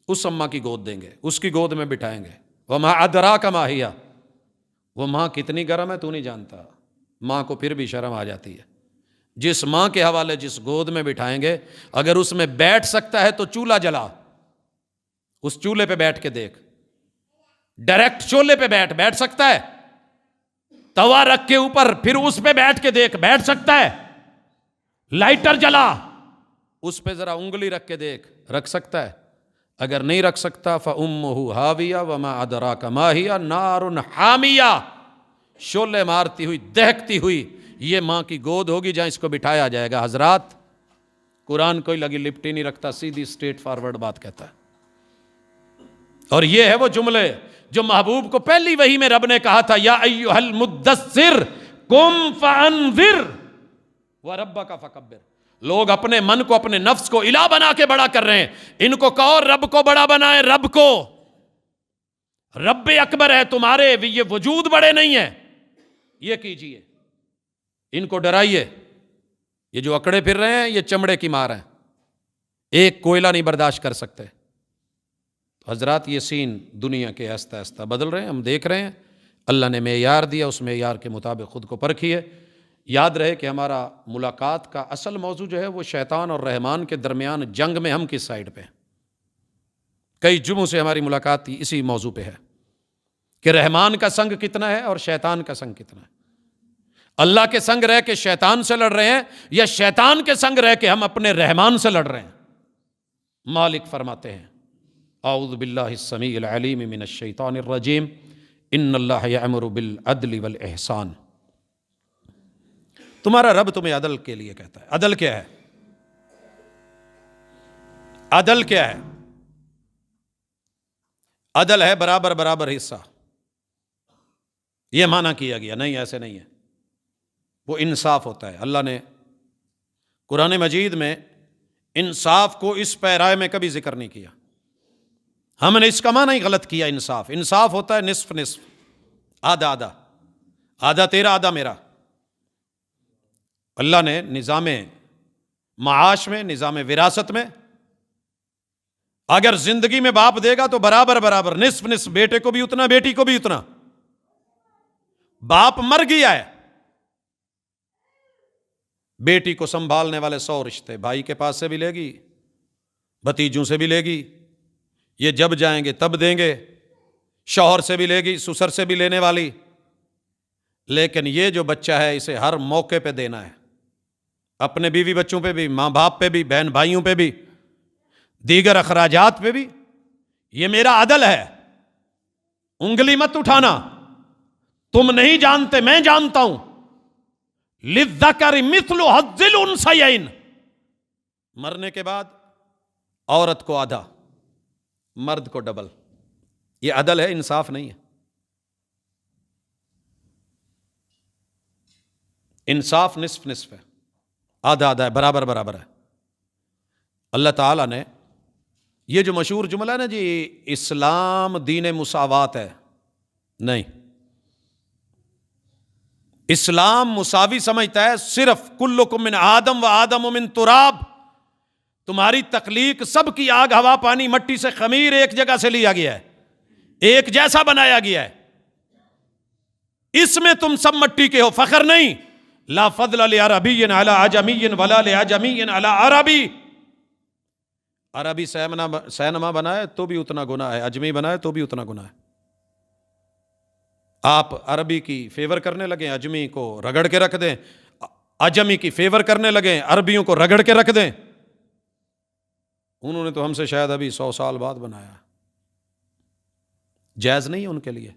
اس اماں کی گود دیں گے، اس کی گود میں بٹھائیں گے۔ وَمَا أَدْرَاكَ مَا هِيَ، وہ ماں کتنی گرم ہے تو نہیں جانتا، ماں کو پھر بھی شرم آ جاتی ہے۔ جس ماں کے حوالے جس گود میں بٹھائیں گے، اگر اس میں بیٹھ سکتا ہے تو چولہا جلا، اس چولہے پہ بیٹھ کے دیکھ، ڈائریکٹ چولہے پہ بیٹھ سکتا ہے، توا رکھ کے اوپر پھر اس پہ بیٹھ کے دیکھ، بیٹھ سکتا ہے، لائٹر جلا اس پہ ذرا انگلی رکھ کے دیکھ، رکھ سکتا ہے؟ اگر نہیں رکھ سکتا فَأُمُّهُ ہاویہ وَمَا أَدْرَاكَ مَا هِيَ نَارٌ حَامِیَةٌ، شعلے مارتی ہوئی دہکتی ہوئی یہ ماں کی گود ہوگی جہاں اس کو بٹھایا جائے گا۔ حضرات، قرآن کوئی لگی لپٹی نہیں رکھتا، سیدھی اسٹریٹ فارورڈ بات کہتا ہے، اور یہ ہے وہ جملے جو محبوب کو پہلی وحی میں رب نے کہا تھا، یا ایھا المدثر قم فانذر وربک فکبر۔ لوگ اپنے من کو، اپنے نفس کو الہ بنا کے بڑا کر رہے ہیں، ان کو کہو رب کو بڑا بنائے، رب کو، رب اکبر ہے تمہارے، یہ وجود بڑے نہیں ہیں، یہ کیجئے، ان کو ڈرائیے۔ یہ جو اکڑے پھر رہے ہیں یہ چمڑے کی مار ہیں، ایک کوئلہ نہیں برداشت کر سکتے۔ حضرات، یہ سین دنیا کے آہستہ آہستہ بدل رہے ہیں، ہم دیکھ رہے ہیں۔ اللہ نے معیار دیا، اس معیار کے مطابق خود کو پرکھیے۔ یاد رہے کہ ہمارا ملاقات کا اصل موضوع جو ہے وہ شیطان اور رحمان کے درمیان جنگ میں ہم کس سائڈ پہ ہیں۔ کئی جمعوں سے ہماری ملاقات اسی موضوع پہ ہے کہ رحمان کا سنگ کتنا ہے اور شیطان کا سنگ کتنا ہے۔ اللہ کے سنگ رہ کے شیطان سے لڑ رہے ہیں یا شیطان کے سنگ رہ کے ہم اپنے رحمان سے لڑ رہے ہیں؟ مالک فرماتے ہیں، اعوذ باللہ السمیع العلیم من الشیطان الرجیم، ان اللہ یأمر بالعدل والاحسان۔ تمہارا رب تمہیں عدل کے لیے کہتا ہے۔ عدل کیا ہے؟ عدل کیا ہے؟ عدل ہے برابر برابر حصہ، یہ معنی کیا گیا نہیں، ایسے نہیں ہے، وہ انصاف ہوتا ہے۔ اللہ نے قرآن مجید میں انصاف کو اس پیرائے میں کبھی ذکر نہیں کیا، ہم نے اس کا معنی ہی غلط کیا۔ انصاف، انصاف ہوتا ہے نصف نصف، آدھا آدھا، آدھا تیرا آدھا میرا۔ اللہ نے نظام معاش میں، نظام وراثت میں، اگر زندگی میں باپ دے گا تو برابر برابر، نصف نصف، بیٹے کو بھی اتنا بیٹی کو بھی اتنا۔ باپ مر گیا ہے، بیٹی کو سنبھالنے والے 100 رشتے، بھائی کے پاس سے بھی لے گی، بھتیجوں سے بھی لے گی، یہ جب جائیں گے تب دیں گے، شوہر سے بھی لے گی، سسر سے بھی لینے والی، لیکن یہ جو بچہ ہے اسے ہر موقع پہ دینا ہے، اپنے بیوی بچوں پہ بھی، ماں باپ پہ بھی، بہن بھائیوں پہ بھی، دیگر اخراجات پہ بھی۔ یہ میرا عدل ہے، انگلی مت اٹھانا، تم نہیں جانتے میں جانتا ہوں۔ للذکر مثل حظ الانثیین، مرنے کے بعد عورت کو آدھا، مرد کو ڈبل۔ یہ عدل ہے، انصاف نہیں ہے۔ انصاف نصف نصف ہے، آدھا آدھا ہے، برابر برابر ہے۔ اللہ تعالیٰ نے یہ جو مشہور جملہ ہے نا جی، اسلام دین مساوات ہے، نہیں، اسلام مساوی سمجھتا ہے صرف کلکم من آدم و آدم من تراب، تمہاری تخلیق سب کی آگ ہوا پانی مٹی سے خمیر ایک جگہ سے لیا گیا ہے، ایک جیسا بنایا گیا ہے، اس میں تم سب مٹی کے ہو، فخر نہیں۔ لا فضل لعربی علی عجمی ولا لعجمی علی عربی، عربی سینما بنائے تو بھی اتنا گناہ ہے، اجمی بنائے تو بھی اتنا گناہ ہے۔ آپ عربی کی فیور کرنے لگیں، اجمی کو رگڑ کے رکھ دیں، اجمی کی فیور کرنے لگیں، عربیوں کو رگڑ کے رکھ دیں۔ انہوں نے تو ہم سے شاید ابھی 100 سال بعد بنایا، جائز نہیں ہے ان کے لیے،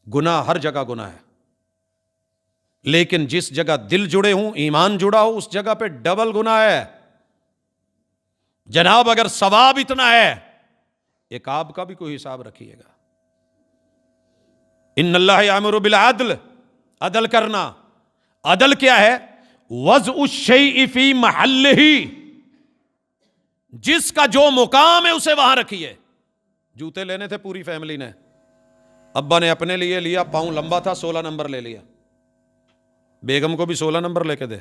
گناہ ہر جگہ گناہ ہے، لیکن جس جگہ دل جڑے ہوں، ایمان جڑا ہو، اس جگہ پہ ڈبل گناہ ہے۔ جناب اگر ثواب اتنا ہے، ایک آپ کا بھی کوئی حساب رکھیے گا۔ ان اللہ یامر بالعدل، عدل کرنا، عدل کیا ہے؟ وضع الشیء فی محلہ، جس کا جو مقام ہے اسے وہاں رکھیے۔ جوتے لینے تھے پوری فیملی نے، ابا نے اپنے لیے لیا، پاؤں لمبا تھا، 16 نمبر لے لیا، بیگم کو بھی 16 نمبر لے کے دے۔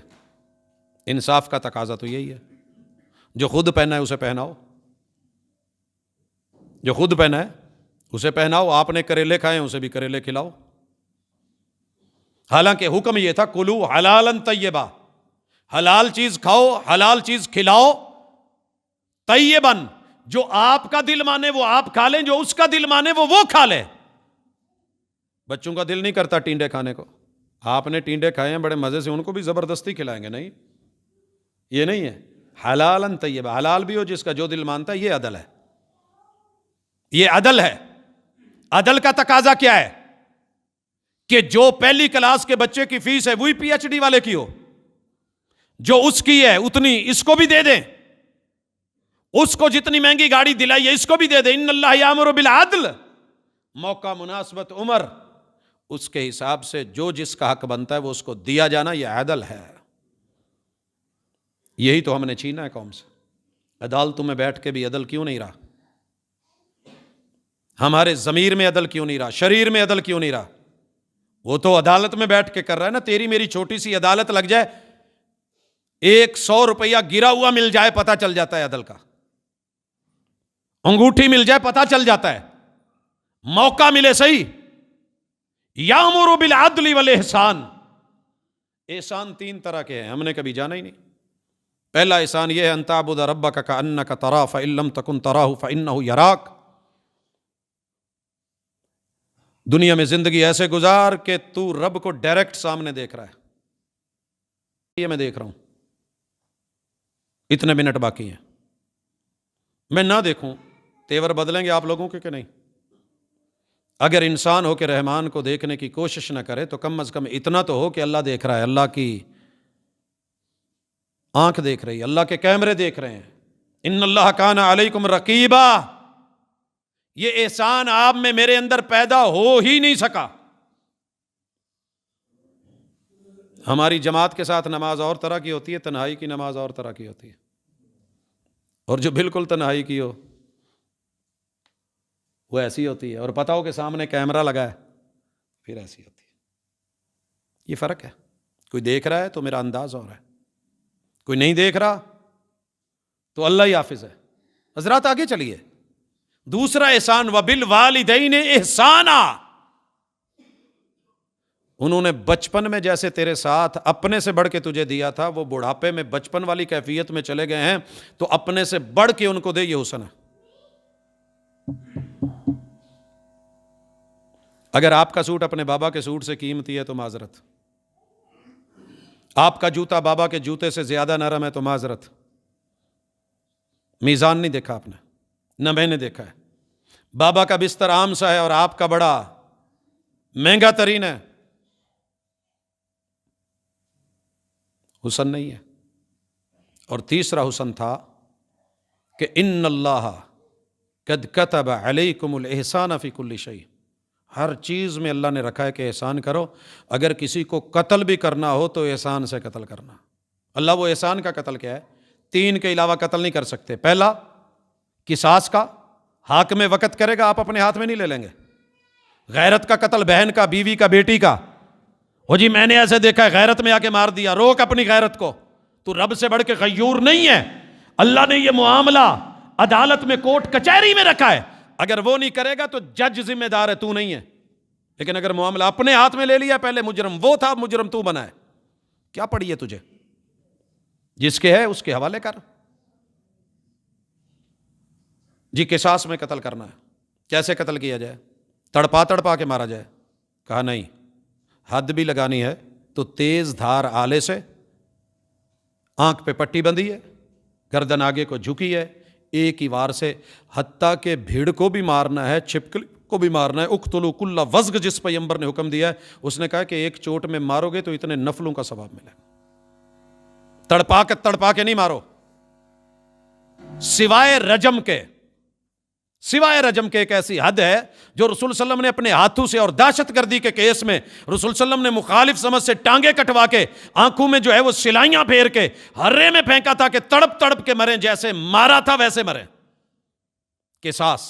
انصاف کا تقاضا تو یہی ہے، جو خود پہنا ہے اسے پہناؤ، جو خود پہنا ہے اسے پہناؤ، آپ نے کریلے کھائے اسے بھی کریلے کھلاؤ۔ حالانکہ حکم یہ تھا کلو حلالا طیبا، حلال چیز کھاؤ، حلال چیز کھلاؤ، طیباً، جو آپ کا دل مانے وہ آپ کھا لیں، جو اس کا دل مانے وہ کھا لے۔ بچوں کا دل نہیں کرتا ٹینڈے کھانے کو، آپ نے ٹینڈے کھائے ہیں بڑے مزے سے، ان کو بھی زبردستی کھلائیں گے؟ نہیں، یہ نہیں ہے۔ حلالاً طیبا، حلال بھی ہو جس کا جو دل مانتا ہے، یہ عدل ہے، یہ عدل ہے۔ عدل کا تقاضا کیا ہے؟ کہ جو پہلی کلاس کے بچے کی فیس ہے وہی پی ایچ ڈی والے کی ہو، جو اس کی ہے اتنی اس کو بھی دے دیں، اس کو جتنی مہنگی گاڑی دلائی ہے اس کو بھی دے دیں۔ ان اللہ یامر بالعدل، موقع مناسبت عمر، اس کے حساب سے جو جس کا حق بنتا ہے وہ اس کو دیا جانا، یہ عدل ہے۔ یہی تو ہم نے چھینا ہے قوم سے۔ عدالتوں میں بیٹھ کے بھی عدل کیوں نہیں رہا؟ ہمارے ضمیر میں عدل کیوں نہیں رہا؟ شریر میں عدل کیوں نہیں رہا؟ وہ تو عدالت میں بیٹھ کے کر رہا ہے نا، تیری میری چھوٹی سی عدالت لگ جائے، 100 روپیہ گرا ہوا مل جائے پتہ چل جاتا ہے عدل کا، انگوٹھی مل جائے پتہ چل جاتا ہے، موقع ملے صحیح۔ یامر بالعدل والاحسان، احسان 3 طرح کے ہیں، ہم نے کبھی جانا ہی نہیں۔ پہلا احسان یہ ہے ان تعبد ربک کأنک تراہ فإن لم تکن تراہ فإنہ یراک، دنیا میں زندگی ایسے گزار کہ تو رب کو ڈائریکٹ سامنے دیکھ رہا ہے۔ یہ میں دیکھ رہا ہوں، اتنے منٹ باقی ہیں، میں نہ دیکھوں، تیور بدلیں گے آپ لوگوں کے کہ نہیں؟ اگر انسان ہو کے رحمان کو دیکھنے کی کوشش نہ کرے تو کم از کم اتنا تو ہو کہ اللہ دیکھ رہا ہے، اللہ کی آنکھ دیکھ رہی ہے، اللہ کے کیمرے دیکھ رہے ہیں۔ ان اللہ کان علیکم رقیبا، یہ احسان آپ میں میرے اندر پیدا ہو ہی نہیں سکا۔ ہماری جماعت کے ساتھ نماز اور طرح کی ہوتی ہے، تنہائی کی نماز اور طرح کی ہوتی ہے، اور جو بالکل تنہائی کی ہو وہ ایسی ہوتی ہے، اور پتہ ہو کہ سامنے کیمرہ لگا ہے پھر ایسی ہوتی ہے۔ یہ فرق ہے، کوئی دیکھ رہا ہے تو میرا انداز اور ہے، کوئی نہیں دیکھ رہا تو اللہ ہی حافظ ہے۔ حضرات آگے چلیے، دوسرا احسان وبالوالدین احسانا، انہوں نے بچپن میں جیسے تیرے ساتھ اپنے سے بڑھ کے تجھے دیا تھا، وہ بڑھاپے میں بچپن والی کیفیت میں چلے گئے ہیں، تو اپنے سے بڑھ کے ان کو دے، یہ حسن ہے۔ اگر آپ کا سوٹ اپنے بابا کے سوٹ سے قیمتی ہے تو معذرت، آپ کا جوتا بابا کے جوتے سے زیادہ نرم ہے تو معذرت۔ میزان نہیں دیکھا آپ نے، نہ میں نے دیکھا ہے۔ بابا کا بستر عام سا ہے اور آپ کا بڑا مہنگا ترین ہے، حسن نہیں ہے۔ اور تیسرا حسن تھا کہ ان اللہ قد کتب علیکم الاحسان فی کل شیء، ہر چیز میں اللہ نے رکھا ہے کہ احسان کرو، اگر کسی کو قتل بھی کرنا ہو تو احسان سے قتل کرنا۔ اللہ وہ احسان کا قتل کیا ہے؟ 3 کے علاوہ قتل نہیں کر سکتے۔ پہلا قصاص کا، حاکم وقت کرے گا، آپ اپنے ہاتھ میں نہیں لے لیں گے۔ غیرت کا قتل، بہن کا، بیوی کا، بیٹی کا، وہ جی میں نے ایسے دیکھا ہے غیرت میں آ کے مار دیا، روک اپنی غیرت کو، تو رب سے بڑھ کے غیور نہیں ہے۔ اللہ نے یہ معاملہ عدالت میں، کوٹ کچہری میں رکھا ہے، اگر وہ نہیں کرے گا تو جج ذمہ دار ہے، تو نہیں ہے۔ لیکن اگر معاملہ اپنے ہاتھ میں لے لیا، پہلے مجرم وہ تھا، مجرم تو بنا ہے، کیا پڑی ہے تجھے؟ جس کے ہے اس کے حوالے کر۔ جی قصاص میں قتل کرنا ہے، کیسے قتل کیا جائے؟ تڑپا کے مارا جائے؟ کہا نہیں، حد بھی لگانی ہے تو تیز دھار آلے سے، آنکھ پہ پٹی بندھی ہے، گردن آگے کو جھکی ہے، ایک ہی وار سے، حتیٰ کہ بھیڑ کو بھی مارنا ہے، چھپکلی کو بھی مارنا ہے۔ اقتلوا کل وزغ، جس پیغمبر نے حکم دیا ہے، اس نے کہا کہ ایک چوٹ میں مارو گے تو اتنے نفلوں کا ثواب ملے۔ تڑپا کے نہیں مارو، سوائے رجم کے۔ سوائے رجم کے ایک ایسی حد ہے جو رسول صلی اللہ علیہ وسلم نے اپنے ہاتھوں سے، اور دہشت گردی کے کیس میں رسول صلی اللہ علیہ وسلم نے مخالف سمجھ سے ٹانگیں کٹوا کے، آنکھوں میں جو ہے وہ سلائیاں پھیر کے ہرے میں پھینکا تھا کہ تڑپ کے مریں، جیسے مارا تھا ویسے مریں۔ قصاص۔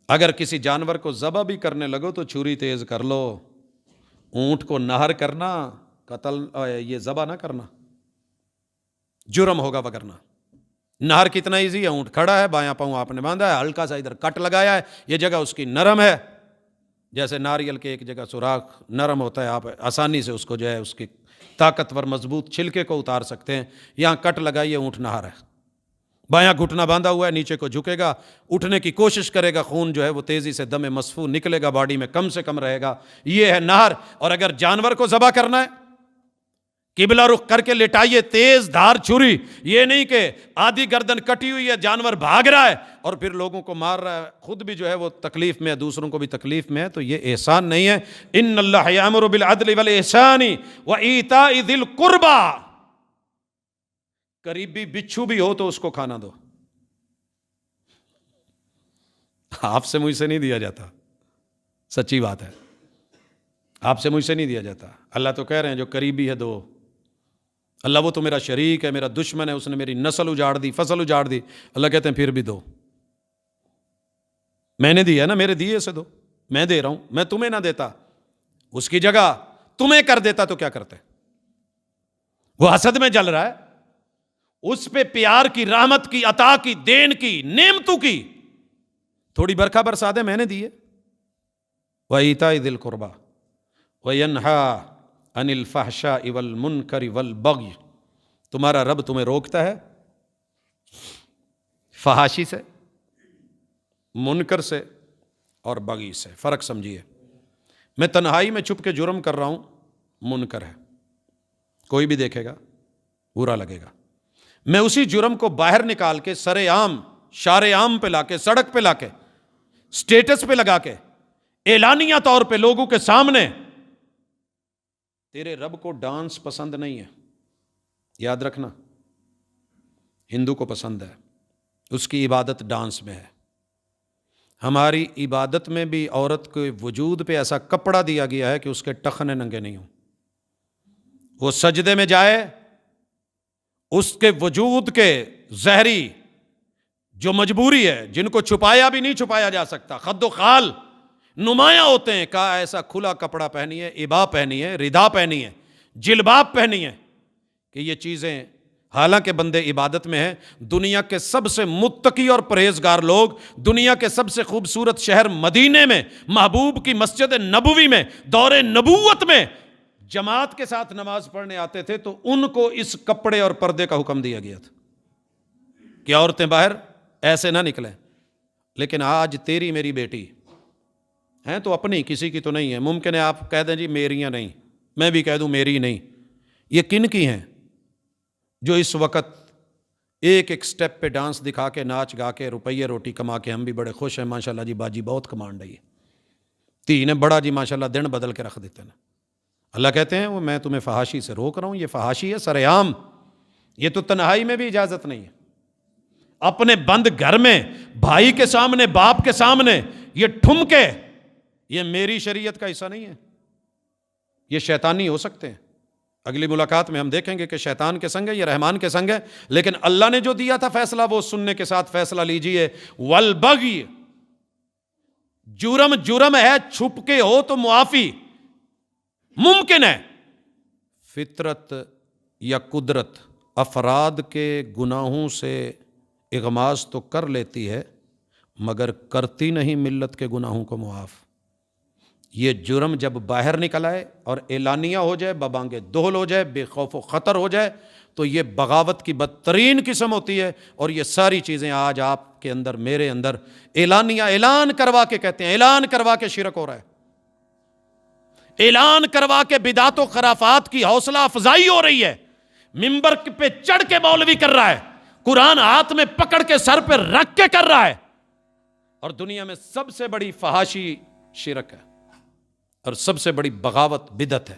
اگر کسی جانور کو ذبح بھی کرنے لگو تو چھری تیز کر لو۔ اونٹ کو نہر کرنا قتل، یہ ذبح نہ کرنا، جرم ہوگا وگرنہ۔ نہر کتنا ایزی ہے، اونٹ کھڑا ہے، بایاں پاؤں آپ نے باندھا ہے، ہلکا سا ادھر کٹ لگایا ہے، یہ جگہ اس کی نرم ہے، جیسے ناریل کے ایک جگہ سوراخ نرم ہوتا ہے، آپ آسانی سے اس کو جو ہے اس کی طاقتور مضبوط چھلکے کو اتار سکتے ہیں، یہاں کٹ لگائیے، اونٹ نہر ہے، بایاں گھٹنا باندھا ہوا ہے، نیچے کو جھکے گا، اٹھنے کی کوشش کرے گا، خون جو ہے وہ تیزی سے دم مصفوح نکلے گا، باڈی میں کم سے کم رہے گا، یہ ہے نہر۔ اور اگر جانور کو ذبح کرنا ہے، قبلہ رخ کر کے لٹائیے، تیز دھار چھری، یہ نہیں کہ آدھی گردن کٹی ہوئی ہے، جانور بھاگ رہا ہے اور پھر لوگوں کو مار رہا ہے، خود بھی جو ہے وہ تکلیف میں ہے، دوسروں کو بھی تکلیف میں ہے، تو یہ احسان نہیں ہے۔ ان اللہ یامر بالعدل والاحسان وایتاء ذی القربی، قریبی بچھو بھی ہو تو اس کو کھانا دو۔ آپ سے مجھ سے نہیں دیا جاتا، سچی بات ہے، آپ سے مجھ سے نہیں دیا جاتا۔ اللہ تو کہہ رہے ہیں جو قریبی ہے دو۔ اللہ وہ تو میرا شریک ہے، میرا دشمن ہے، اس نے میری نسل اجاڑ دی، فصل اجاڑ دی، اللہ کہتے ہیں پھر بھی دو، میں نے دیا نا، میرے دیے سے دو، میں دے رہا ہوں، میں تمہیں نہ دیتا، اس کی جگہ تمہیں کر دیتا تو کیا کرتے؟ وہ حسد میں جل رہا ہے، اس پہ پیار کی، رحمت کی، عطا کی، دین کی، نعمتوں کی تھوڑی برکھا برسا دے، میں نے دیے۔ وَإِيتَاءِ ذِي الْقُرْبَى وَيَنْهَىٰ عَنِ الْفَحْشَاءِ وَالْمُنْكَرِ وَالْبَغْيِ، تمہارا رب تمہیں روکتا ہے فحاشی سے، منکر سے اور بغی سے۔ فرق سمجھیے، میں تنہائی میں چھپ کے جرم کر رہا ہوں، منکر ہے، کوئی بھی دیکھے گا برا لگے گا۔ میں اسی جرم کو باہر نکال کے، سر عام، شار عام پہ لا کے، سڑک پہ لا کے، سٹیٹس پہ لگا کے، اعلانیہ طور پہ لوگوں کے سامنے، تیرے رب کو ڈانس پسند نہیں ہے، یاد رکھنا، ہندو کو پسند ہے، اس کی عبادت ڈانس میں ہے۔ ہماری عبادت میں بھی عورت کے وجود پہ ایسا کپڑا دیا گیا ہے کہ اس کے ٹخنے ننگے نہیں ہوں، وہ سجدے میں جائے، اس کے وجود کے ظاہری جو مجبوری ہے، جن کو چھپایا بھی نہیں چھپایا جا سکتا، خد و خال نمایاں ہوتے ہیں، کہا ایسا کھلا کپڑا پہنی ہے، عبا پہنی ہے، ردا پہنی ہے، جلباب پہنی ہے کہ یہ چیزیں حالانکہ بندے عبادت میں ہیں۔ دنیا کے سب سے متقی اور پرہیزگار لوگ دنیا کے سب سے خوبصورت شہر مدینے میں، محبوب کی مسجد نبوی میں، دور نبوت میں جماعت کے ساتھ نماز پڑھنے آتے تھے، تو ان کو اس کپڑے اور پردے کا حکم دیا گیا تھا کہ عورتیں باہر ایسے نہ نکلیں۔ لیکن آج تیری میری بیٹی ہیں تو اپنی، کسی کی تو نہیں ہے۔ ممکن ہے آپ کہہ دیں جی میریاں نہیں، میں بھی کہہ دوں میری نہیں۔ یہ کن کی ہیں جو اس وقت ایک ایک سٹیپ پہ ڈانس دکھا کے، ناچ گا کے، روپیے روٹی کما کے ہم بھی بڑے خوش ہیں، ماشاءاللہ جی باجی بہت کمانڈ ہے، تھی نے بڑا جی ماشاءاللہ دن بدل کے رکھ دیتے ہیں۔ اللہ کہتے ہیں وہ میں تمہیں فحاشی سے روک رہا ہوں، یہ فحاشی ہے سر عام، یہ تو تنہائی میں بھی اجازت نہیں ہے۔ اپنے بند گھر میں بھائی کے سامنے، باپ کے سامنے یہ ٹھمکے، یہ میری شریعت کا حصہ نہیں ہے، یہ شیطانی ہو سکتے ہیں۔ اگلی ملاقات میں ہم دیکھیں گے کہ شیطان کے سنگ ہے یا رحمان کے سنگ ہے، لیکن اللہ نے جو دیا تھا فیصلہ وہ سننے کے ساتھ فیصلہ لیجئے۔ والبغی، جرم ہے، چھپ کے ہو تو معافی ممکن ہے۔ فطرت یا قدرت افراد کے گناہوں سے اغماس تو کر لیتی ہے، مگر کرتی نہیں ملت کے گناہوں کو معاف۔ یہ جرم جب باہر نکل آئے اور اعلانیہ ہو جائے، ببانگ دہل ہو جائے، بے خوف و خطر ہو جائے، تو یہ بغاوت کی بدترین قسم ہوتی ہے۔ اور یہ ساری چیزیں آج آپ کے اندر، میرے اندر اعلانیہ، اعلان کروا کے کہتے ہیں، اعلان کروا کے شرک ہو رہا ہے، اعلان کروا کے بدعت و خرافات کی حوصلہ افزائی ہو رہی ہے، منبر پہ چڑھ کے مولوی کر رہا ہے، قرآن ہاتھ میں پکڑ کے سر پہ رکھ کے کر رہا ہے۔ اور دنیا میں سب سے بڑی فحاشی شرک ہے، اور سب سے بڑی بغاوت بدعت ہے،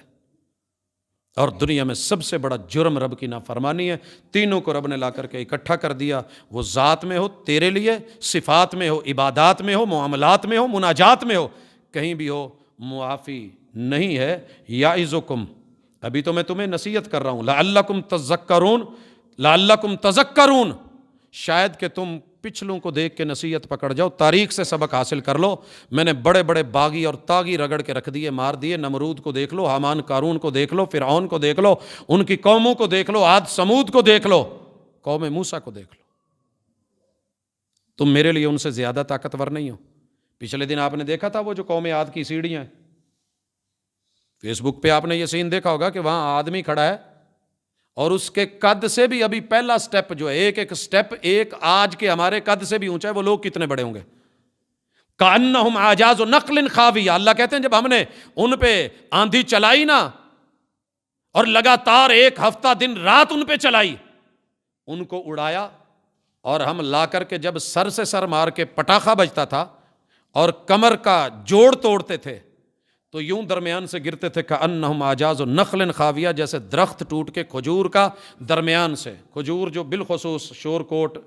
اور دنیا میں سب سے بڑا جرم رب کی نافرمانی ہے۔ تینوں کو رب نے لا کر کے اکٹھا کر دیا، وہ ذات میں ہو تیرے لیے، صفات میں ہو، عبادات میں ہو، معاملات میں ہو، مناجات میں ہو، کہیں بھی ہو، معافی نہیں ہے۔ یعظکم، ابھی تو میں تمہیں نصیحت کر رہا ہوں، لعلکم تذکرون، لعلکم تذکرون، شاید کہ تم پچھلوں کو دیکھ کے نصیحت پکڑ جاؤ، تاریخ سے سبق حاصل کر لو۔ میں نے بڑے بڑے باغی اور تاغی رگڑ کے رکھ دیے، مار دیے۔ نمرود کو دیکھ لو، حامان قارون کو دیکھ لو، فرعون کو دیکھ لو، ان کی قوموں کو دیکھ لو، عاد سمود کو دیکھ لو، قوم موسیٰ کو دیکھ لو۔ تم میرے لیے ان سے زیادہ طاقتور نہیں ہو۔ پچھلے دن آپ نے دیکھا تھا وہ جو قوم عاد کی سیڑھیاں ہیں، فیس بک پہ آپ نے یہ سین دیکھا ہوگا کہ وہاں آدمی کھڑا ہے اور اس کے قد سے بھی ابھی پہلا سٹیپ جو ہے، ایک ایک سٹیپ ایک آج کے ہمارے قد سے بھی اونچا ہے، وہ لوگ کتنے بڑے ہوں گے؟ کأنہم اعجاز نخل خاویہ، اللہ کہتے ہیں جب ہم نے ان پہ آندھی چلائی نا، اور لگاتار ایک ہفتہ دن رات ان پہ چلائی، ان کو اڑایا، اور ہم لا کر کے جب سر سے سر مار کے پٹاخہ بجتا تھا اور کمر کا جوڑ توڑتے تھے تو یوں درمیان سے گرتے تھے، کأنہم اعجاز نخل خاویہ، جیسے درخت ٹوٹ کے کھجور کا درمیان سے، کھجور جو بالخصوص شور کوٹ،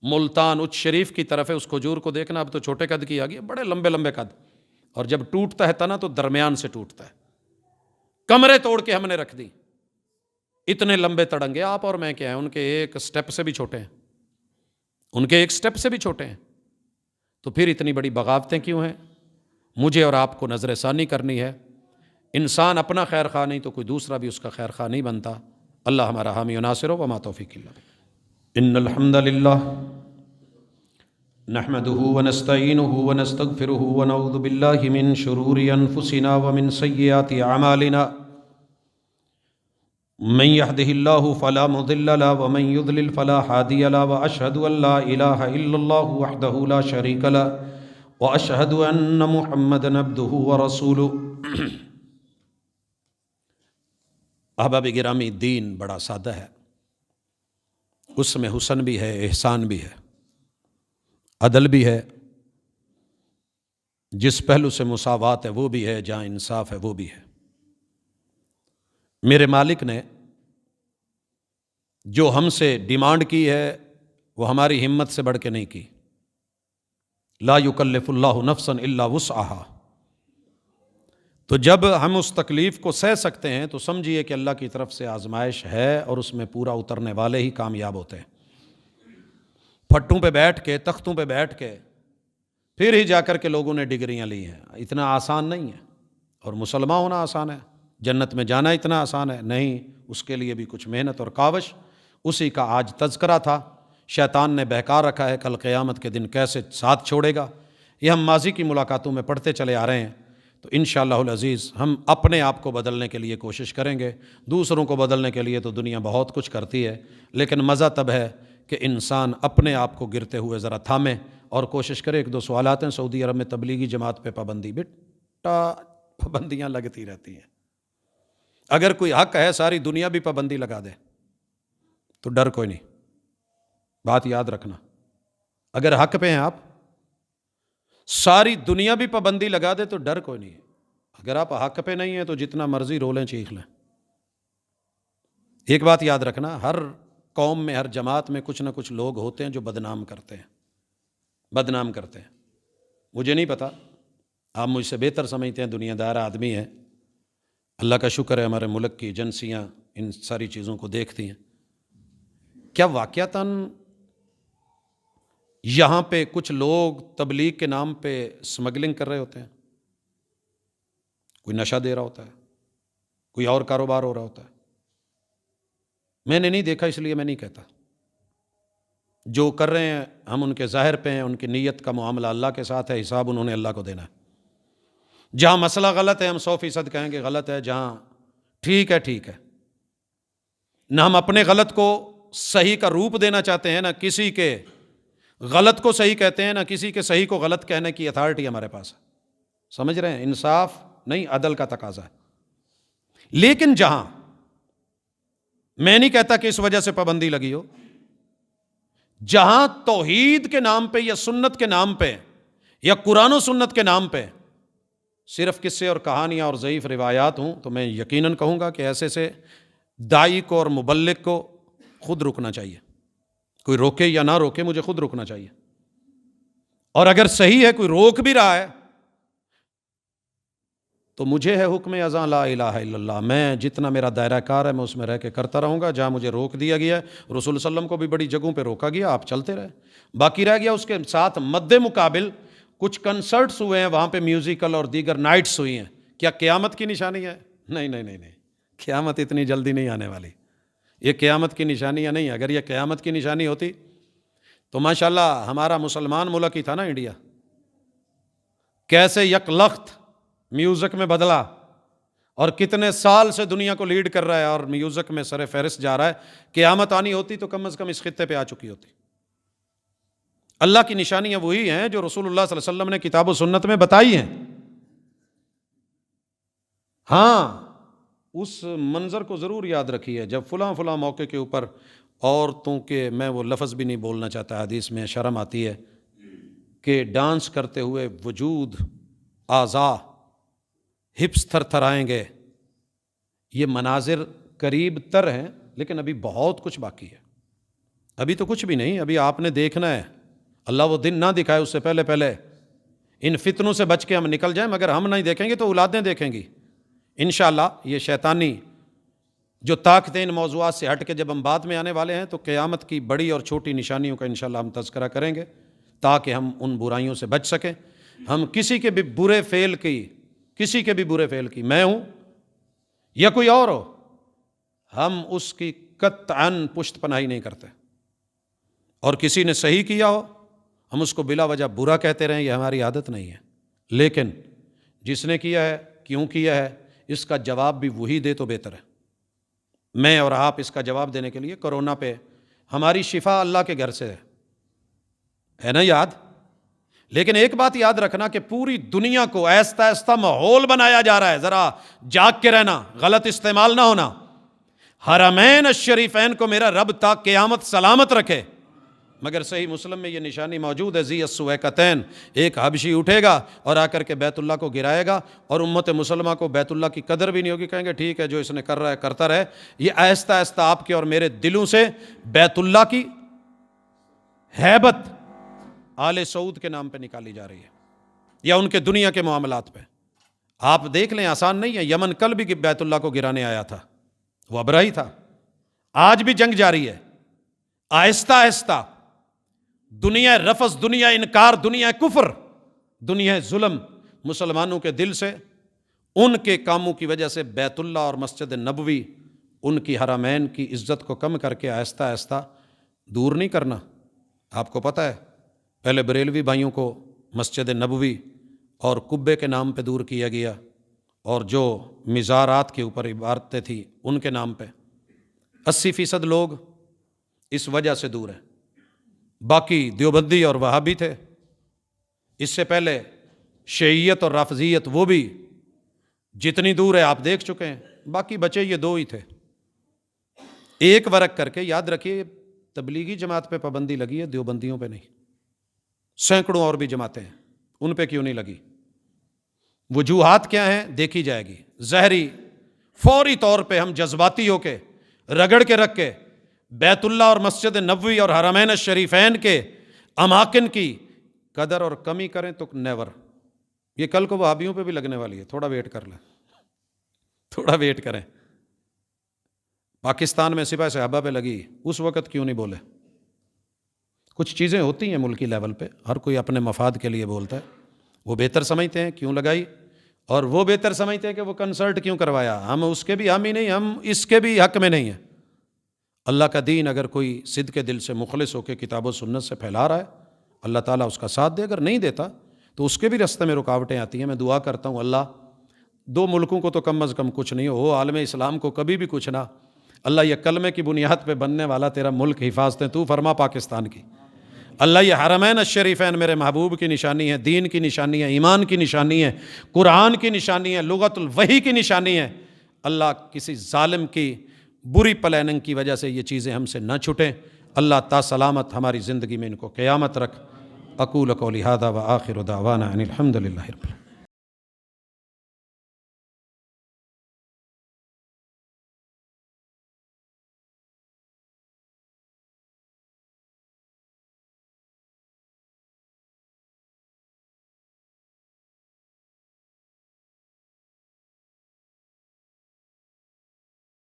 ملتان، اچ شریف کی طرف ہے، اس کھجور کو دیکھنا، اب تو چھوٹے قد کی آ گئی، بڑے لمبے لمبے قد، اور جب ٹوٹتا ہے تنا تو درمیان سے ٹوٹتا ہے، کمرے توڑ کے ہم نے رکھ دی۔ اتنے لمبے تڑنگے آپ اور میں کیا ہیں، ان کے ایک سٹیپ سے بھی چھوٹے ہیں، ان کے ایک سٹیپ سے بھی چھوٹے ہیں، تو پھر اتنی بڑی بغاوتیں کیوں ہیں؟ مجھے اور آپ کو نظر ثانی کرنی ہے۔ انسان اپنا خیر خواہ نہیں تو کوئی دوسرا بھی اس کا خیر خواہ نہیں بنتا۔ اللہ ہمارا حامی و ناصر ہو، وما توفیق الا باللہ۔ ان الحمد للہ نحمده ونستعینه ونستغفره ونعوذ باللہ من شرور انفسنا ومن سیئات اعمالنا، من يهده الله فلا مضل له ومن يضلل فلا هادي له، واشهد ان لا اله الا الله وحده لا شريك له، واشهد ان محمدا عبده ورسوله۔ احباب گرامی، دین بڑا سادہ ہے، اس میں حسن بھی ہے، احسان بھی ہے، عدل بھی ہے، جس پہلو سے مساوات ہے وہ بھی ہے، جہاں انصاف ہے وہ بھی ہے۔ میرے مالک نے جو ہم سے ڈیمانڈ کی ہے وہ ہماری ہمت سے بڑھ کے نہیں کی۔ لا یکلف اللہ نفسا الا وسعہا، تو جب ہم اس تکلیف کو سہ سکتے ہیں تو سمجھیے کہ اللہ کی طرف سے آزمائش ہے، اور اس میں پورا اترنے والے ہی کامیاب ہوتے ہیں۔ پھٹوں پہ بیٹھ کے، تختوں پہ بیٹھ کے پھر ہی جا کر کے لوگوں نے ڈگریاں لی ہیں، اتنا آسان نہیں ہے۔ اور مسلمان ہونا آسان ہے، جنت میں جانا اتنا آسان ہے نہیں، اس کے لیے بھی کچھ محنت اور کاوش، اسی کا آج تذکرہ تھا۔ شیطان نے بہکا رکھا ہے کل قیامت کے دن کیسے ساتھ چھوڑے گا، یہ ہم ماضی کی ملاقاتوں میں پڑھتے چلے آ رہے ہیں۔ تو انشاءاللہ العزیز ہم اپنے آپ کو بدلنے کے لیے کوشش کریں گے، دوسروں کو بدلنے کے لیے تو دنیا بہت کچھ کرتی ہے، لیکن مزہ تب ہے کہ انسان اپنے آپ کو گرتے ہوئے ذرا تھامے اور کوشش کرے۔ ایک دو سوالات ہیں، سعودی عرب میں تبلیغی جماعت پہ پابندی، بیٹا پابندیاں لگتی رہتی ہیں، اگر کوئی حق ہے ساری دنیا بھی پابندی لگا دے تو ڈر کوئی نہیں۔ بات یاد رکھنا، اگر حق پہ ہیں آپ، ساری دنیا بھی پابندی لگا دے تو ڈر کوئی نہیں ہے۔ اگر آپ حق پہ نہیں ہیں تو جتنا مرضی رو لیں چیخ لیں۔ ایک بات یاد رکھنا، ہر قوم میں ہر جماعت میں کچھ نہ کچھ لوگ ہوتے ہیں جو بدنام کرتے ہیں، بدنام کرتے ہیں۔ مجھے نہیں پتا، آپ مجھ سے بہتر سمجھتے ہیں، دنیا دار آدمی ہے، اللہ کا شکر ہے ہمارے ملک کی ایجنسیاں ان ساری چیزوں کو دیکھتی ہیں۔ کیا واقعتاً یہاں پہ کچھ لوگ تبلیغ کے نام پہ اسمگلنگ کر رہے ہوتے ہیں؟ کوئی نشہ دے رہا ہوتا ہے، کوئی اور کاروبار ہو رہا ہوتا ہے؟ میں نے نہیں دیکھا اس لیے میں نہیں کہتا۔ جو کر رہے ہیں ہم ان کے ظاہر پہ ہیں، ان کی نیت کا معاملہ اللہ کے ساتھ ہے، حساب انہوں نے اللہ کو دینا ہے۔ جہاں مسئلہ غلط ہے ہم 100% کہیں گے غلط ہے، جہاں ٹھیک ہے ٹھیک ہے۔ نہ ہم اپنے غلط کو صحیح کا روپ دینا چاہتے ہیں، نہ کسی کے غلط کو صحیح کہتے ہیں، نہ کسی کے صحیح کو غلط کہنے کی اتھارٹی ہمارے پاس ہے۔ سمجھ رہے ہیں؟ انصاف نہیں، عدل کا تقاضا ہے۔ لیکن جہاں میں نہیں کہتا کہ اس وجہ سے پابندی لگی ہو، جہاں توحید کے نام پہ یا سنت کے نام پہ یا قرآن و سنت کے نام پہ صرف قصے اور کہانیاں اور ضعیف روایات ہوں، تو میں یقیناً کہوں گا کہ ایسے سے داعی کو اور مبلغ کو خود رکنا چاہیے۔ کوئی روکے یا نہ روکے، مجھے خود رکنا چاہیے۔ اور اگر صحیح ہے کوئی روک بھی رہا ہے تو مجھے ہے حکم اذاں لا الہ الا اللہ، میں جتنا میرا دائرہ کار ہے میں اس میں رہ کے کرتا رہوں گا۔ جہاں مجھے روک دیا گیا ہے، رسول صلی اللہ علیہ وسلم کو بھی بڑی جگہوں پہ روکا گیا، آپ چلتے رہے۔ باقی رہ گیا اس کے ساتھ مد مقابل کچھ کنسرٹس ہوئے ہیں، وہاں پہ میوزیکل اور دیگر نائٹس ہوئی ہیں، کیا قیامت کی نشانی ہے؟ نہیں نہیں نہیں نہیں، قیامت اتنی جلدی نہیں آنے والی، یہ قیامت کی نشانیاں نہیں۔ اگر یہ قیامت کی نشانی ہوتی تو ماشاءاللہ ہمارا مسلمان ملک ہی تھا نا انڈیا، کیسے یک لخت میوزک میں بدلا اور کتنے سال سے دنیا کو لیڈ کر رہا ہے اور میوزک میں سر فہرست جا رہا ہے۔ قیامت آنی ہوتی تو کم از کم اس خطے پہ آ چکی ہوتی۔ اللہ کی نشانیاں وہی ہیں جو رسول اللہ صلی اللہ علیہ وسلم نے کتاب و سنت میں بتائی ہیں۔ ہاں، اس منظر کو ضرور یاد رکھیے جب فلاں فلاں موقع کے اوپر عورتوں کے، میں وہ لفظ بھی نہیں بولنا چاہتا، حدیث میں شرم آتی ہے، کہ ڈانس کرتے ہوئے وجود، اعضاء، ہپس تھر تھرائیں گے۔ یہ مناظر قریب تر ہیں لیکن ابھی بہت کچھ باقی ہے، ابھی تو کچھ بھی نہیں، ابھی آپ نے دیکھنا ہے۔ اللہ وہ دن نہ دکھائے اس سے پہلے پہلے ان فتنوں سے بچ کے ہم نکل جائیں، مگر ہم نہیں دیکھیں گے تو اولادیں دیکھیں گی انشاءاللہ۔ یہ شیطانی جو طاقتیں ان موضوعات سے ہٹ کے جب ہم بعد میں آنے والے ہیں تو قیامت کی بڑی اور چھوٹی نشانیوں کا انشاءاللہ ہم تذکرہ کریں گے تاکہ ہم ان برائیوں سے بچ سکیں۔ ہم کسی کے بھی برے فعل کی، میں ہوں یا کوئی اور ہو، ہم اس کی قطعاً پشت پناہی نہیں کرتے، اور کسی نے صحیح کیا ہو ہم اس کو بلا وجہ برا کہتے رہیں، یہ ہماری عادت نہیں ہے۔ لیکن جس نے کیا ہے، کیوں کیا ہے، اس کا جواب بھی وہی دے تو بہتر ہے۔ میں اور آپ اس کا جواب دینے کے لیے کرونا پہ ہماری شفا اللہ کے گھر سے ہے نا یاد۔ لیکن ایک بات یاد رکھنا کہ پوری دنیا کو ایسا ایسا ماحول بنایا جا رہا ہے، ذرا جاگ کے رہنا، غلط استعمال نہ ہونا۔ حرمین الشریفین کو میرا رب تا قیامت سلامت رکھے، مگر صحیح مسلم میں یہ نشانی موجود ہے، ذی السویکتین، ایک حبشی اٹھے گا اور آ کر کے بیت اللہ کو گرائے گا، اور امت مسلمہ کو بیت اللہ کی قدر بھی نہیں ہوگی، کہیں گے ٹھیک ہے جو اس نے کر رہا ہے کرتا رہے۔ یہ آہستہ آہستہ آپ کے اور میرے دلوں سے بیت اللہ کی ہیبت آل سعود کے نام پہ نکالی جا رہی ہے، یا ان کے دنیا کے معاملات پہ۔ آپ دیکھ لیں، آسان نہیں ہے۔ یمن کل بھی بیت اللہ کو گرانے آیا تھا، وہ ابرہی تھا۔ آج بھی جنگ جاری ہے، آہستہ آہستہ دنیا رفض، دنیا انکار، دنیا کفر، دنیا ظلم مسلمانوں کے دل سے ان کے کاموں کی وجہ سے بیت اللہ اور مسجد نبوی ان کی حرمین کی عزت کو کم کر کے آہستہ آہستہ دور نہیں کرنا۔ آپ کو پتہ ہے پہلے بریلوی بھائیوں کو مسجد نبوی اور قبے کے نام پہ دور کیا گیا، اور جو مزارات کے اوپر عبادتیں تھیں ان کے نام پہ 80% لوگ اس وجہ سے دور ہیں۔ باقی دیوبندی اور وہابی تھے، اس سے پہلے شیعیت اور رافضیت وہ بھی جتنی دور ہے آپ دیکھ چکے ہیں۔ باقی بچے یہ دو ہی تھے۔ ایک ورق کر کے یاد رکھیے، تبلیغی جماعت پہ پابندی لگی ہے، دیوبندیوں پہ نہیں۔ سینکڑوں اور بھی جماعتیں ہیں، ان پہ کیوں نہیں لگی؟ وجوہات کیا ہیں دیکھی جائے گی۔ ظاہری فوری طور پہ ہم جذباتی ہو کے رگڑ کے رکھ کے بیت اللہ اور مسجد نبوی اور حرمین الشریفین کے اماکن کی قدر اور کمی کریں تو نیور۔ یہ کل کو وہابیوں پہ بھی لگنے والی ہے، تھوڑا ویٹ کر لیں، تھوڑا ویٹ کریں۔ پاکستان میں سپاہ صحابہ پہ لگی، اس وقت کیوں نہیں بولے؟ کچھ چیزیں ہوتی ہیں ملکی لیول پہ، ہر کوئی اپنے مفاد کے لیے بولتا ہے۔ وہ بہتر سمجھتے ہیں کیوں لگائی، اور وہ بہتر سمجھتے ہیں کہ وہ کنسرٹ کیوں کروایا۔ ہم اس کے بھی حامی نہیں، ہم اس کے بھی حق میں نہیں ہیں۔ اللہ کا دین اگر کوئی صدق کے دل سے مخلص ہو کے کتاب و سنت سے پھیلا رہا ہے، اللہ تعالیٰ اس کا ساتھ دے، اگر نہیں دیتا تو اس کے بھی راستے میں رکاوٹیں آتی ہیں۔ میں دعا کرتا ہوں اللہ دو ملکوں کو تو کم از کم کچھ نہیں ہو، عالم اسلام کو کبھی بھی کچھ نہ، اللہ یہ کلمے کی بنیاد پہ بننے والا تیرا ملک حفاظتیں تو فرما پاکستان کی۔ اللہ یہ حرمین الشریفین میرے محبوب کی نشانی ہے، دین کی نشانی ہے، ایمان کی نشانی ہے، قرآن کی نشانی ہے، لغت الوحی کی نشانی ہے۔ اللہ کسی ظالم کی بری پلاننگ کی وجہ سے یہ چیزیں ہم سے نہ چھٹیں۔ اللہ تا سلامت ہماری زندگی میں ان کو قیامت رکھ۔ اقول قولی ھذا وآخر دعوانا ان الحمد للہ رب العالمین۔